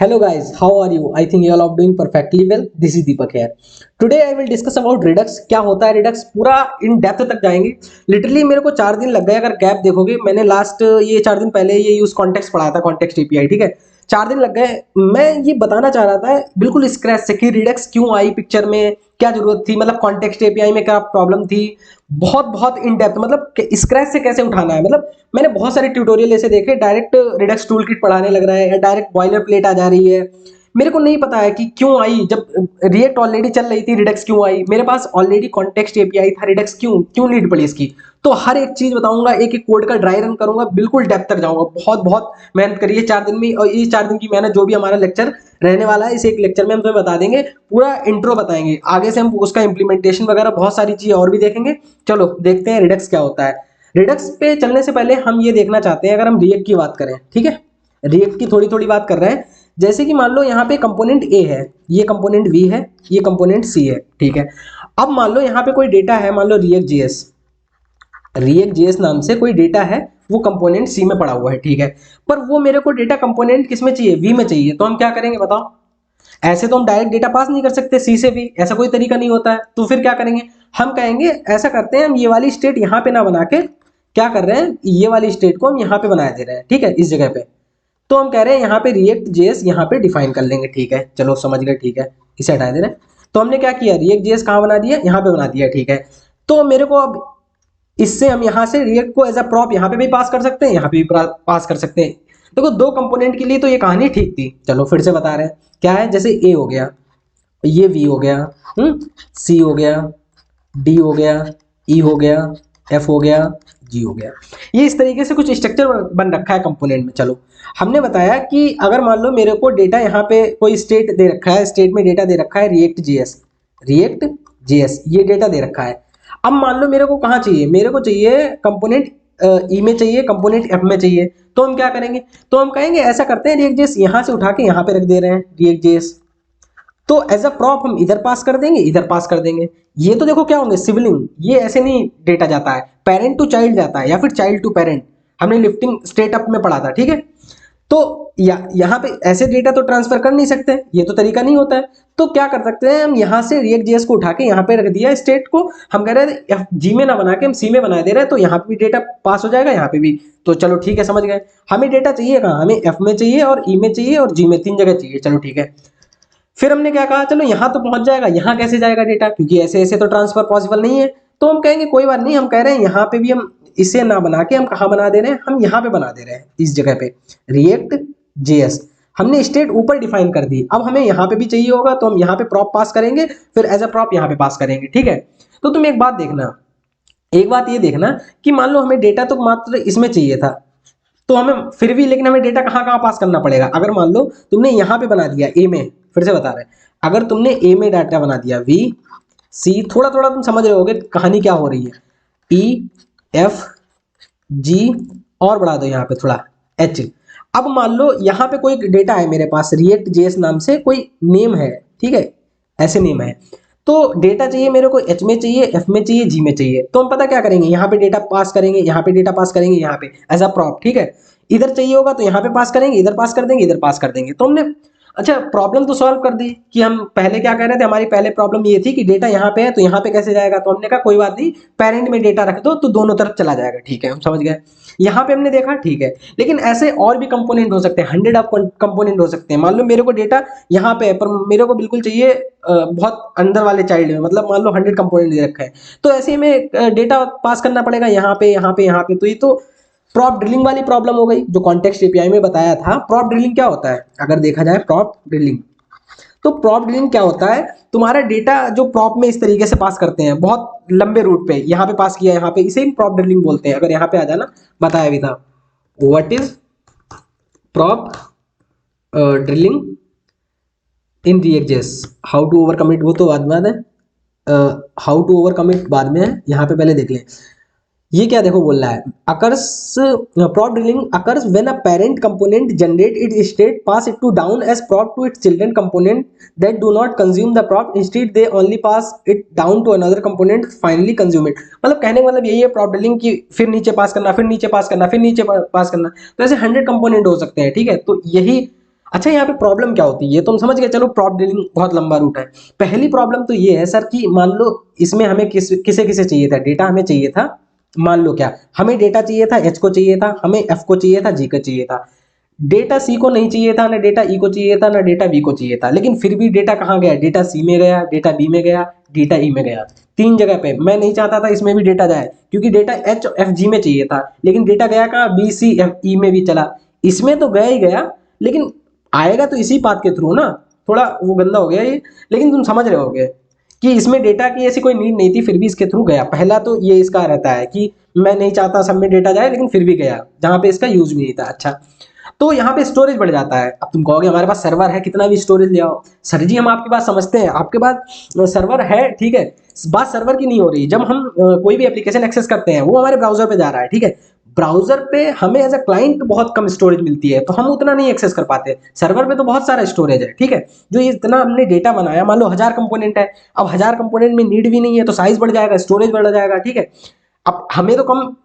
Hello guys, how are you? I think you all are doing perfectly well. This is Deepak here. Today I will discuss about Redux. क्या होता है Redux? पूरा in depth तक जाएंगे. Literally मेरे को 4 दिन लग गए. अगर गैप देखोगे, मैंने लास्ट ये 4 दिन पहले ये यूज कॉन्टेक्स्ट पढ़ा था, कॉन्टेक्स्ट एपीआई. ठीक है, 4 दिन लग गए. मैं ये बताना चाह रहा था बिल्कुल स्क्रैच से कि Redux क्यों आई पिक्चर में, क्या जरूरत थी, मतलब कॉन्टेक्स्ट एपीआई में क्या प्रॉब्लम थी. बहुत बहुत इन डेप्थ, मतलब स्क्रैच से कैसे उठाना है. मतलब मैंने बहुत सारे ट्यूटोरियल ऐसे देखे, डायरेक्ट रिडक्स टूल किट पढ़ाने लग रहा है या डायरेक्ट बॉयलर प्लेट आ जा रही है. मेरे को नहीं पता है कि क्यों आई. जब रिएक्ट ऑलरेडी चल रही थी, रिडक्स क्यों आई. मेरे पास ऑलरेडी कॉन्टेक्स्ट एपीआई था, रिडक्स क्यों क्यों नीड पड़ी इसकी. तो हर एक चीज बताऊंगा, एक एक कोड का ड्राई रन करूंगा, बिल्कुल डेप्थ तक जाऊंगा. बहुत बहुत मेहनत करिए 4 दिन में, और इस 4 दिन की मेहनत जो भी हमारा लेक्चर रहने वाला है, इस एक लेक्चर में हम तुम्हें बता देंगे. पूरा इंट्रो बताएंगे, आगे से हम उसका इंप्लीमेंटेशन वगैरह बहुत सारी चीजें और भी देखेंगे. चलो देखते हैं रिडक्स क्या होता है. रिडक्स पे चलने से पहले हम ये देखना चाहते हैं, अगर हम रिएक्ट की बात करें, ठीक है, रिएक्ट की थोड़ी थोड़ी बात कर रहे हैं. जैसे कि मान लो यहाँ पे कंपोनेंट ए है, ये कंपोनेंट बी है, ये कंपोनेंट सी है. ठीक है, अब मान लो यहाँ पे कोई डेटा है, मान लो रिएक्ट जेएस नाम से कोई डेटा है, वो कंपोनेंट सी में पड़ा हुआ है. ठीक है, पर वो मेरे को डेटा कंपोनेंट किस में चाहिए, वी में चाहिए. तो हम क्या करेंगे बताओ. ऐसे तो हम डायरेक्ट डेटा पास नहीं कर सकते सी से भी, ऐसा कोई तरीका नहीं होता है. तो फिर क्या करेंगे, हम कहेंगे ऐसा करते हैं, हम ये वाली स्टेट यहाँ पे ना बना के क्या कर रहे हैं, ये वाली स्टेट को हम यहाँ पे बना दे रहे हैं. ठीक है, इस जगह पे. तो हम कह रहे हैं यहाँ पे रिएक्ट जेएस यहाँ पे डिफाइन कर लेंगे. ठीक है, चलो समझ गए. ठीक है, इसे हटा दे रहे हैं. तो हमने क्या किया, रिएक्ट जेएस कहाँ बना दिया, यहाँ पे बना दिया. ठीक है, तो मेरे को अब इससे हम यहाँ से रिएक्ट को एज अ प्रॉप यहाँ पे भी पास कर सकते हैं, यहाँ पे भी पास कर सकते हैं. देखो, दो कंपोनेंट के लिए तो ये कहानी ठीक थी. चलो फिर से बता रहे हैं क्या है. जैसे ए हो गया, ये वी हो गया, सी हो गया, डी हो गया, ई हो गया, एफ हो गया, जी हो गया. ये इस तरीके से कुछ स्ट्रक्चर बन रखा है कंपोनेंट में. चलो, हमने बताया कि अगर मान लो मेरे को डेटा यहाँ पे कोई स्टेट दे रखा है, स्टेट में डेटा दे रखा है रिएक्ट जेएस ये डेटा दे रखा है. अब मान लो मेरे को कहाँ चाहिए, मेरे को चाहिए कंपोनेंट ई में चाहिए, कंपोनेंट एफ में चाहिए. तो हम क्या करेंगे, तो हम कहेंगे ऐसा करते हैं, रिएक्ट जेएस यहाँ से उठा के यहाँ पे रख दे रहे हैं, रिएक्ट जेएस. तो एज अ प्रॉप हम इधर पास कर देंगे, इधर पास कर देंगे. ये तो देखो क्या होंगे, सिबलिंग. ये ऐसे नहीं डेटा जाता है, पेरेंट टू चाइल्ड जाता है, या फिर चाइल्ड टू पेरेंट. हमने लिफ्टिंग स्टेट अप में पढ़ा था. ठीक है, तो यहाँ पे ऐसे डेटा तो ट्रांसफर कर नहीं सकते, ये तो तरीका नहीं होता है. तो क्या कर सकते हैं, हम यहाँ से रिएक्ट जेएस को उठा के यहाँ पे रख दिया स्टेट को. हम कह रहे हैं जी में ना बना के हम सी में बना दे रहे हैं, तो यहाँ पे भी डेटा पास हो जाएगा, यहाँ पे भी. तो चलो ठीक है, समझ गए. हमें डेटा चाहिए कहाँ, हमें एफ में चाहिए और ई में चाहिए और जी में, 3 जगह चाहिए. चलो ठीक है, फिर हमने क्या कहा, चलो यहाँ तो पहुंच जाएगा, यहाँ कैसे जाएगा डेटा, क्योंकि ऐसे ऐसे तो ट्रांसफर पॉसिबल नहीं है. तो हम कहेंगे कोई बात नहीं, हम कह रहे हैं यहाँ पे भी हम इसे ना बना के हम कहाँ बना दे रहे हैं, हम यहाँ पे बना दे रहे हैं, इस जगह पे रिएक्ट जेएस. हमने स्टेट ऊपर डिफाइन कर दी. अब हमें यहाँ पे भी चाहिए होगा, तो हम यहाँ पे प्रॉप पास करेंगे, फिर एज अ प्रॉप यहाँ पे पास करेंगे. ठीक है, तो तुम एक बात देखना, एक बात ये देखना कि मान लो हमें डेटा तो मात्र इसमें चाहिए था, तो हमें फिर भी, लेकिन हमें डेटा कहाँ कहाँ पास करना पड़ेगा. अगर मान लो तुमने यहाँ पे बना दिया ए में, फिर से बता रहे हैं, अगर तुमने ए में डाटा बना दिया वी सी, थोड़ा थोड़ा तुम समझ रहे होगे कहानी क्या हो रही है, ई एफ जी, और बढ़ा दो यहाँ पे थोड़ा एच. अब मान लो यहाँ पे कोई डेटा है मेरे पास, रिएक्ट जेएस नाम से कोई नेम है. ठीक है, ऐसे नेम है. तो डेटा चाहिए मेरे को, एच में चाहिए, एफ में चाहिए, जी में चाहिए. तो हम पता क्या करेंगे, यहाँ पे डेटा पास करेंगे, यहाँ पे डेटा पास करेंगे, यहाँ पे एज अ प्रॉप. ठीक है, इधर चाहिए होगा तो यहाँ पे पास करेंगे, इधर पास कर देंगे, इधर पास कर देंगे. तो हमने अच्छा प्रॉब्लम तो सॉल्व कर दी. कि हम पहले क्या कह रहे थे, हमारी पहले प्रॉब्लम ये थी कि डेटा यहाँ पे है तो यहाँ पे कैसे जाएगा. तो हमने कहा कोई बात नहीं, पेरेंट में डेटा रख दो तो दोनों तरफ चला जाएगा. ठीक है, हम समझ गए. यहाँ पे हमने देखा, ठीक है, लेकिन ऐसे और भी कंपोनेंट हो सकते हैं, 100 ऑफ कंपोनेंट हो सकते हैं. मान लो मेरे को डेटा यहाँ पे है, पर मेरे को बिल्कुल चाहिए बहुत अंदर वाले चाइल्ड में, मतलब मान लो 100 कंपोनेंट दे रखा है. तो ऐसे में डेटा पास करना पड़ेगा यहाँ पे, यहाँ पे, यहाँ पे. तो ये तो प्रॉप ड्रिलिंग वाली प्रॉब्लम हो गई, जो कॉन्टेक्स्ट एपीआई में बताया था. प्रॉप ड्रिलिंग क्या होता है, अगर देखा जाए प्रॉप ड्रिलिंग, तो प्रॉप ड्रिलिंग क्या होता है, तुम्हारा डेटा जो प्रॉप में इस तरीके से पास करते हैं, बहुत लंबे रूट पे, यहाँ पे पास किया, यहाँ पे, इसे ही प्रॉप ड्रिलिंग बोलते हैं. अगर यहाँ पे आ जाना, बताया भी था what is prop drilling in React JS, how to overcome it, वो तो बाद है, हाउ टू ओवरकम इट बाद में है. यहाँ पे पहले देख लें ये क्या, देखो बोल रहा है, occurs prop drilling occurs when a parent component generate its state, pass it to down as prop to its children component that do not consume the prop, instead they only pass it down to another component finally consume it. मतलब कहने का मतलब यही है prop drilling की, फिर नीचे पास करना, फिर नीचे पास करना, फिर नीचे पास करना. तो ऐसे 100 कंपोनेंट हो सकते हैं. ठीक है, तो यही अच्छा यहाँ पे प्रॉब्लम क्या होती है ये तो हम समझ गए, चलो प्रॉप डीलिंग बहुत लंबा रूट है। पहली प्रॉब्लम तो ये है सर कि मान लो इसमें हमें किसे किसे चाहिए था डेटा, हमें चाहिए था, मान लो क्या हमें डेटा चाहिए था, एच को चाहिए था, हमें एफ को चाहिए था, जी को चाहिए था। डेटा सी को नहीं चाहिए था, ना डेटा ई को चाहिए था, ना डेटा बी को चाहिए था, लेकिन फिर भी डेटा कहाँ गया, डेटा सी में गया, डेटा बी में गया, डेटा ई में गया। तीन जगह पे मैं नहीं चाहता था इसमें भी डेटा जाए, क्योंकि डेटा एच एफ जी में चाहिए था, लेकिन डेटा गया कहाँ, बी सी एफ ई में भी चला। इसमें तो गया ही गया, लेकिन आएगा तो इसी पाथ के थ्रू ना। थोड़ा वो गंदा हो गया ये, लेकिन तुम समझ रहे होगे कि इसमें डेटा की ऐसी कोई नीड नहीं थी, फिर भी इसके थ्रू गया। पहला तो ये इसका रहता है कि मैं नहीं चाहता सब में डेटा जाए, लेकिन फिर भी गया जहां पे इसका यूज भी नहीं था। अच्छा, तो यहाँ पे स्टोरेज बढ़ जाता है। अब तुम कहोगे हमारे पास सर्वर है, कितना भी स्टोरेज ले आओ। सर जी हम आपकी बात समझते हैं, आपके पास सर्वर है, ठीक है, बात सर्वर की नहीं हो रही। जब हम कोई भी एप्लीकेशन एक्सेस करते हैं वो हमारे ब्राउजर पे जा रहा है, ठीक है, ब्राउजर पे हमें एज अ क्लाइंट बहुत कम स्टोरेज मिलती है, तो हम उतना नहीं एक्सेस कर पाते। सर्वर पे तो बहुत सारा स्टोरेज है, ठीक है, जो ये इतना हमने डेटा बनाया, मान लो 1000 कंपोनेंट है, अब 1000 कंपोनेंट में नीड भी नहीं है, तो साइज बढ़ जाएगा, स्टोरेज बढ़ जाएगा, ठीक है। अब हमें तो कम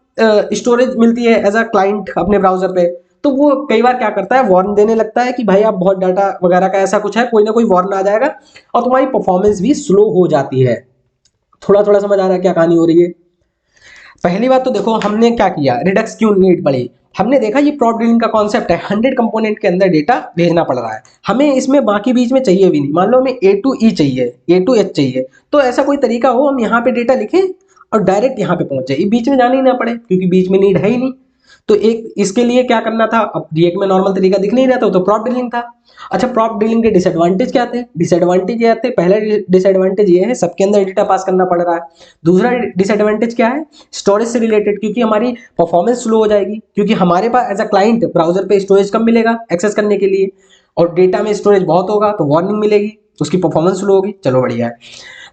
स्टोरेज मिलती है एज अ क्लाइंट अपने ब्राउजर पे, तो वो कई बार क्या करता है, वार्न देने लगता है कि भाई आप बहुत डाटा वगैरह का ऐसा कुछ है, कोई ना कोई वार्न आ जाएगा और तुम्हारी परफॉर्मेंस भी स्लो हो जाती है। थोड़ा थोड़ा समझ आ रहा है क्या कहानी हो रही है। पहली बात तो देखो हमने क्या किया, रिडक्स क्यों नीड पड़ी। हमने देखा ये प्रॉप डीलिंग का कॉन्सेप्ट है, 100 कंपोनेंट के अंदर डेटा भेजना पड़ रहा है, हमें इसमें बाकी बीच में चाहिए भी नहीं। मान लो हमें ए टू ई चाहिए, ए टू एच चाहिए, तो ऐसा कोई तरीका हो हम यहाँ पे डेटा लिखें और डायरेक्ट यहाँ पे पहुंचे, बीच में जाना ही ना पड़े, क्योंकि बीच में नीड है ही नहीं। तो एक इसके लिए क्या करना था, अब रिएक्ट में नॉर्मल तरीका दिख नहीं रहा था, तो प्रॉप डीलिंग था। अच्छा, प्रॉप डीलिंग के डिसएडवांटेज क्या थे, डिसएडवांटेज ये थे, पहला डिसएडवांटेज ये है सबके अंदर डेटा पास करना पड़ रहा है। दूसरा डिसएडवांटेज क्या है, स्टोरेज से रिलेटेड, क्योंकि हमारी परफॉर्मेंस स्लो हो जाएगी, क्योंकि हमारे पास एज अ क्लाइंट ब्राउजर पे स्टोरेज कम मिलेगा एक्सेस करने के लिए, और डेटा में स्टोरेज बहुत होगा तो वार्निंग मिलेगी, तो उसकी परफॉर्मेंस स्लो होगी। चलो बढ़िया है।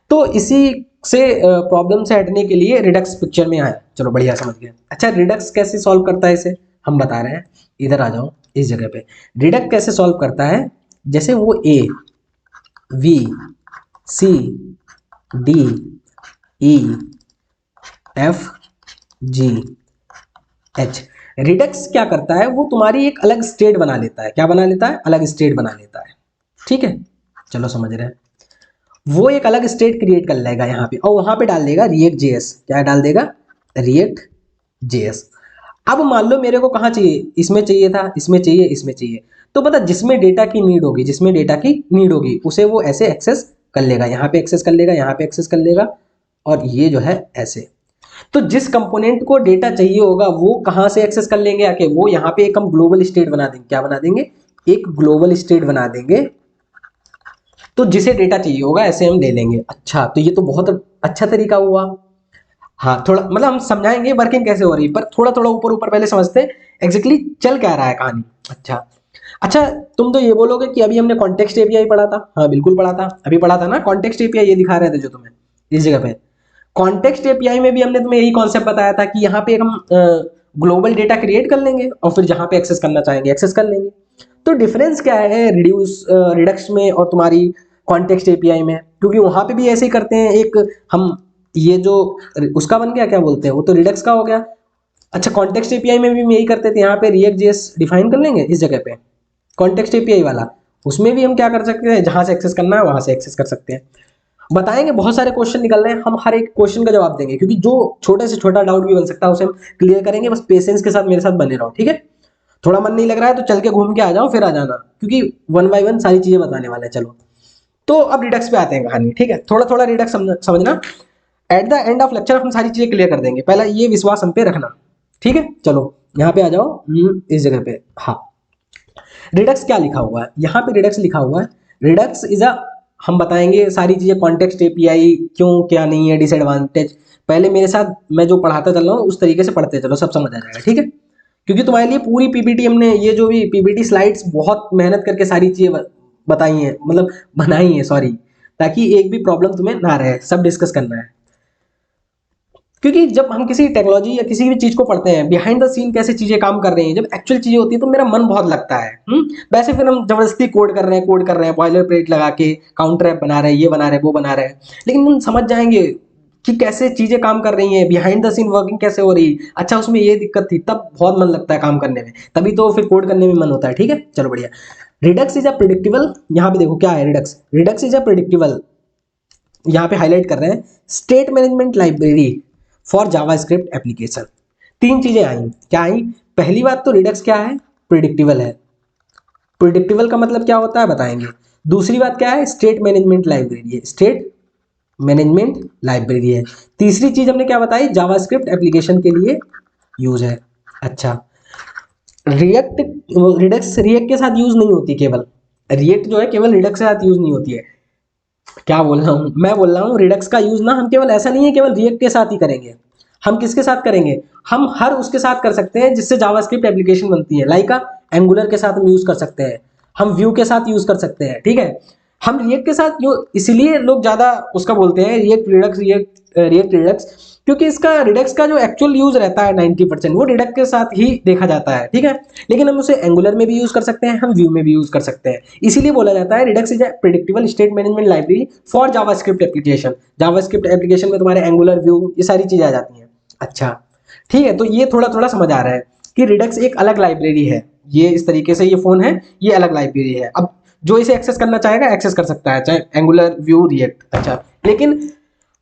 तो इसी से प्रॉब्लम से हटने के लिए रिडक्स पिक्चर में आए। चलो बढ़िया, समझ गए। अच्छा, रिडक्स कैसे सॉल्व करता है इसे हम बता रहे हैं, इधर आ जाओ इस जगह पे। रिडक्स कैसे सॉल्व करता है, जैसे वो A B C D E F G H, Redux क्या करता है, वो तुम्हारी एक अलग स्टेट बना लेता है। क्या बना लेता है, अलग स्टेट बना लेता है, ठीक है। चलो समझ रहे हैं, वो एक अलग स्टेट क्रिएट कर लेगा यहाँ पे, और वहां पे डाल देगा रिएक्ट जेएस। क्या डाल देगा, रिएक्ट जेएस। अब मान लो मेरे को कहाँ चाहिए, इसमें चाहिए था, इसमें चाहिए, इसमें चाहिए, तो पता जिसमें डेटा की नीड होगी, जिसमें डेटा की नीड होगी उसे वो ऐसे एक्सेस कर लेगा, यहाँ पे एक्सेस कर लेगा, यहाँ पे एक्सेस कर लेगा, और ये जो है ऐसे। तो जिस कंपोनेंट को डेटा चाहिए होगा वो कहाँ से एक्सेस कर लेंगे आके, वो यहाँ पे एक हम ग्लोबल स्टेट बना देंगे। क्या बना देंगे, एक ग्लोबल स्टेट बना देंगे, तो जिसे डेटा चाहिए होगा ऐसे हम ले लेंगे। अच्छा, तो ये तो बहुत अच्छा तरीका हुआ। हाँ, थोड़ा मतलब हम समझाएंगे वर्किंग कैसे हो रही है, पर थोड़ा थोड़ा ऊपर ऊपर पहले समझते हैं एग्जैक्टली चल क्या रहा है कहानी। अच्छा अच्छा, तुम तो ये बोलोगे कि अभी हमने कॉन्टेक्स्ट एपीआई पढ़ा था। हाँ बिल्कुल पढ़ा था, अभी पढ़ा था ना कॉन्टेक्स्ट एपीआई, ये दिखा रहे थे जो तुम्हें इस जगह पे। कॉन्टेक्स्ट एपीआई में भी हमने तुम्हें यही कॉन्सेप्ट बताया था कि यहाँ पे एक हम ग्लोबल डेटा क्रिएट कर लेंगे और फिर जहाँ पे एक्सेस करना चाहेंगे एक्सेस कर लेंगे। तो डिफरेंस क्या है रिड्यूस रिडक्स में और तुम्हारी कॉन्टेक्स्ट एपीआई में, क्योंकि वहां पे भी ऐसे ही करते हैं। एक हम ये जो उसका बन गया, क्या बोलते हैं, वो तो रिडक्स का हो गया। अच्छा, कॉन्टेक्स्ट एपीआई में भी हम यही करते थे, यहाँ पे रिएक्ट जेएस डिफाइन कर लेंगे इस जगह पे कॉन्टेक्स्ट एपीआई वाला, उसमें भी हम क्या कर सकते हैं, जहां से एक्सेस करना है वहां से एक्सेस कर सकते हैं। बताएंगे, बहुत सारे क्वेश्चन निकल रहे हैं, हम हर एक क्वेश्चन का जवाब देंगे, क्योंकि जो छोटे से छोटा डाउट भी बन सकता है उसे हम क्लियर करेंगे। बस पेशेंस के साथ मेरे साथ बने रहो, ठीक है। थोड़ा मन नहीं लग रहा है तो चल के घूम के आ जाओ, फिर आ जाना, क्योंकि वन बाय वन सारी चीजें बताने वाले हैं। चलो, तो अब रिडक्स पे आते हैं कहानी, ठीक है। थोड़ा थोड़ा रिडक्स समझना, at the end of lecture हम सारी चीजें क्लियर कर देंगे, पहला ये विश्वास हम पे रखना, ठीक है। चलो यहाँ पे आ जाओ, इस जगह पे। हाँ, रिडक्स क्या लिखा हुआ है यहाँ पे, रिडक्स लिखा हुआ है, रिडक्स इज अ, हम बताएंगे सारी चीजें, कॉन्टेक्स्ट एपीआई क्यों क्या नहीं है, डिसएडवांटेज। पहले मेरे साथ मैं जो पढ़ाता चल रहा हूँ उस तरीके से पढ़ते चलो, सब समझ आ जाएगा, ठीक है। क्योंकि तुम्हारे लिए पूरी पीपीटी हमने, ये जो भी पीपीटी स्लाइड्स बहुत मेहनत करके सारी चीजें बताई हैं, मतलब बनाई हैं, सॉरी, ताकि एक भी प्रॉब्लम तुम्हें ना रहे, सब डिस्कस करना है। क्योंकि जब हम किसी टेक्नोलॉजी या किसी भी चीज को पढ़ते हैं, बिहाइंड द सीन कैसे चीजें काम कर रही हैं, जब एक्चुअल चीजें होती है तो मेरा मन बहुत लगता है। वैसे फिर हम जबरदस्ती कोड कर रहे हैं, बॉयलर प्लेट लगा के काउंटर ऐप बना रहे हैं, ये बना रहे हैं, वो बना रहे हैं, लेकिन हम समझ जाएंगे कि कैसे चीजें काम कर रही हैं, बिहाइंड द सीन वर्किंग कैसे हो रही है। अच्छा, उसमें ये दिक्कत थी, तब बहुत मन लगता है काम करने में, तभी तो फिर कोड करने में मन होता है, ठीक है। चलो बढ़िया। रिडक्स इज अ प्रिडिक्टेबल, यहाँ पे देखो क्या है Redux, Redux is a predictable, यहाँ पे हाईलाइट कर रहे हैं, state management library for JavaScript application. तीन चीजें आई, क्या आई, पहली बात तो रिडक्स क्या है, प्रिडिक्टेबल है, प्रिडिक्टेबल का मतलब क्या होता है बताएंगे। दूसरी बात क्या है, स्टेट मैनेजमेंट लाइब्रेरी है, स्टेट मैनेजमेंट लाइब्रेरी है। तीसरी चीज हमने क्या बताई, जावास्क्रिप्ट एप्लीकेशन के लिए यूज है। अच्छा, रिएक्ट, रिडक्स रिएक्ट के साथ यूज नहीं होती, केवल रिएक्ट जो है केवल रिडक्स के साथ यूज नहीं होती है। क्या बोल रहा हूँ मैं, बोल रहा हूँ रिडक्स का यूज ना हम केवल ऐसा नहीं है केवल रिएक्ट के साथ ही करेंगे, हम किसके साथ करेंगे, हम हर उसके साथ कर सकते हैं जिससे जावास्क्रिप्ट एप्लीकेशन बनती है, लाइक एंगुलर के साथ हम यूज कर सकते हैं, हम व्यू के साथ यूज कर सकते हैं, ठीक है। हम रिएक्ट के साथ जो, इसलिए लोग ज्यादा उसका बोलते हैं रिएक्ट रिडक्स, रिएक्ट रिडक्स, क्योंकि इसका रिडक्स का जो एक्चुअल यूज रहता है 90% वो रिडक्ट के साथ ही देखा जाता है, ठीक है। लेकिन हम उसे एंगुलर में भी यूज कर सकते हैं, हम व्यू में भी यूज कर सकते हैं, इसीलिए बोला जाता है Redux is a predictable state management library for JavaScript application. JavaScript application में तुम्हारे एंगुलर, व्यू, ये सारी चीजें आ जाती हैं। अच्छा, ठीक है, तो ये थोड़ा थोड़ा समझ आ रहा है कि रिडक्स एक अलग लाइब्रेरी है, ये इस तरीके से ये फोन है, ये अलग लाइब्रेरी है। अब जो इसे एक्सेस करना चाहेगा एक्सेस कर सकता है, चाहे एंगुलर, व्यू, रिएक्ट। अच्छा, लेकिन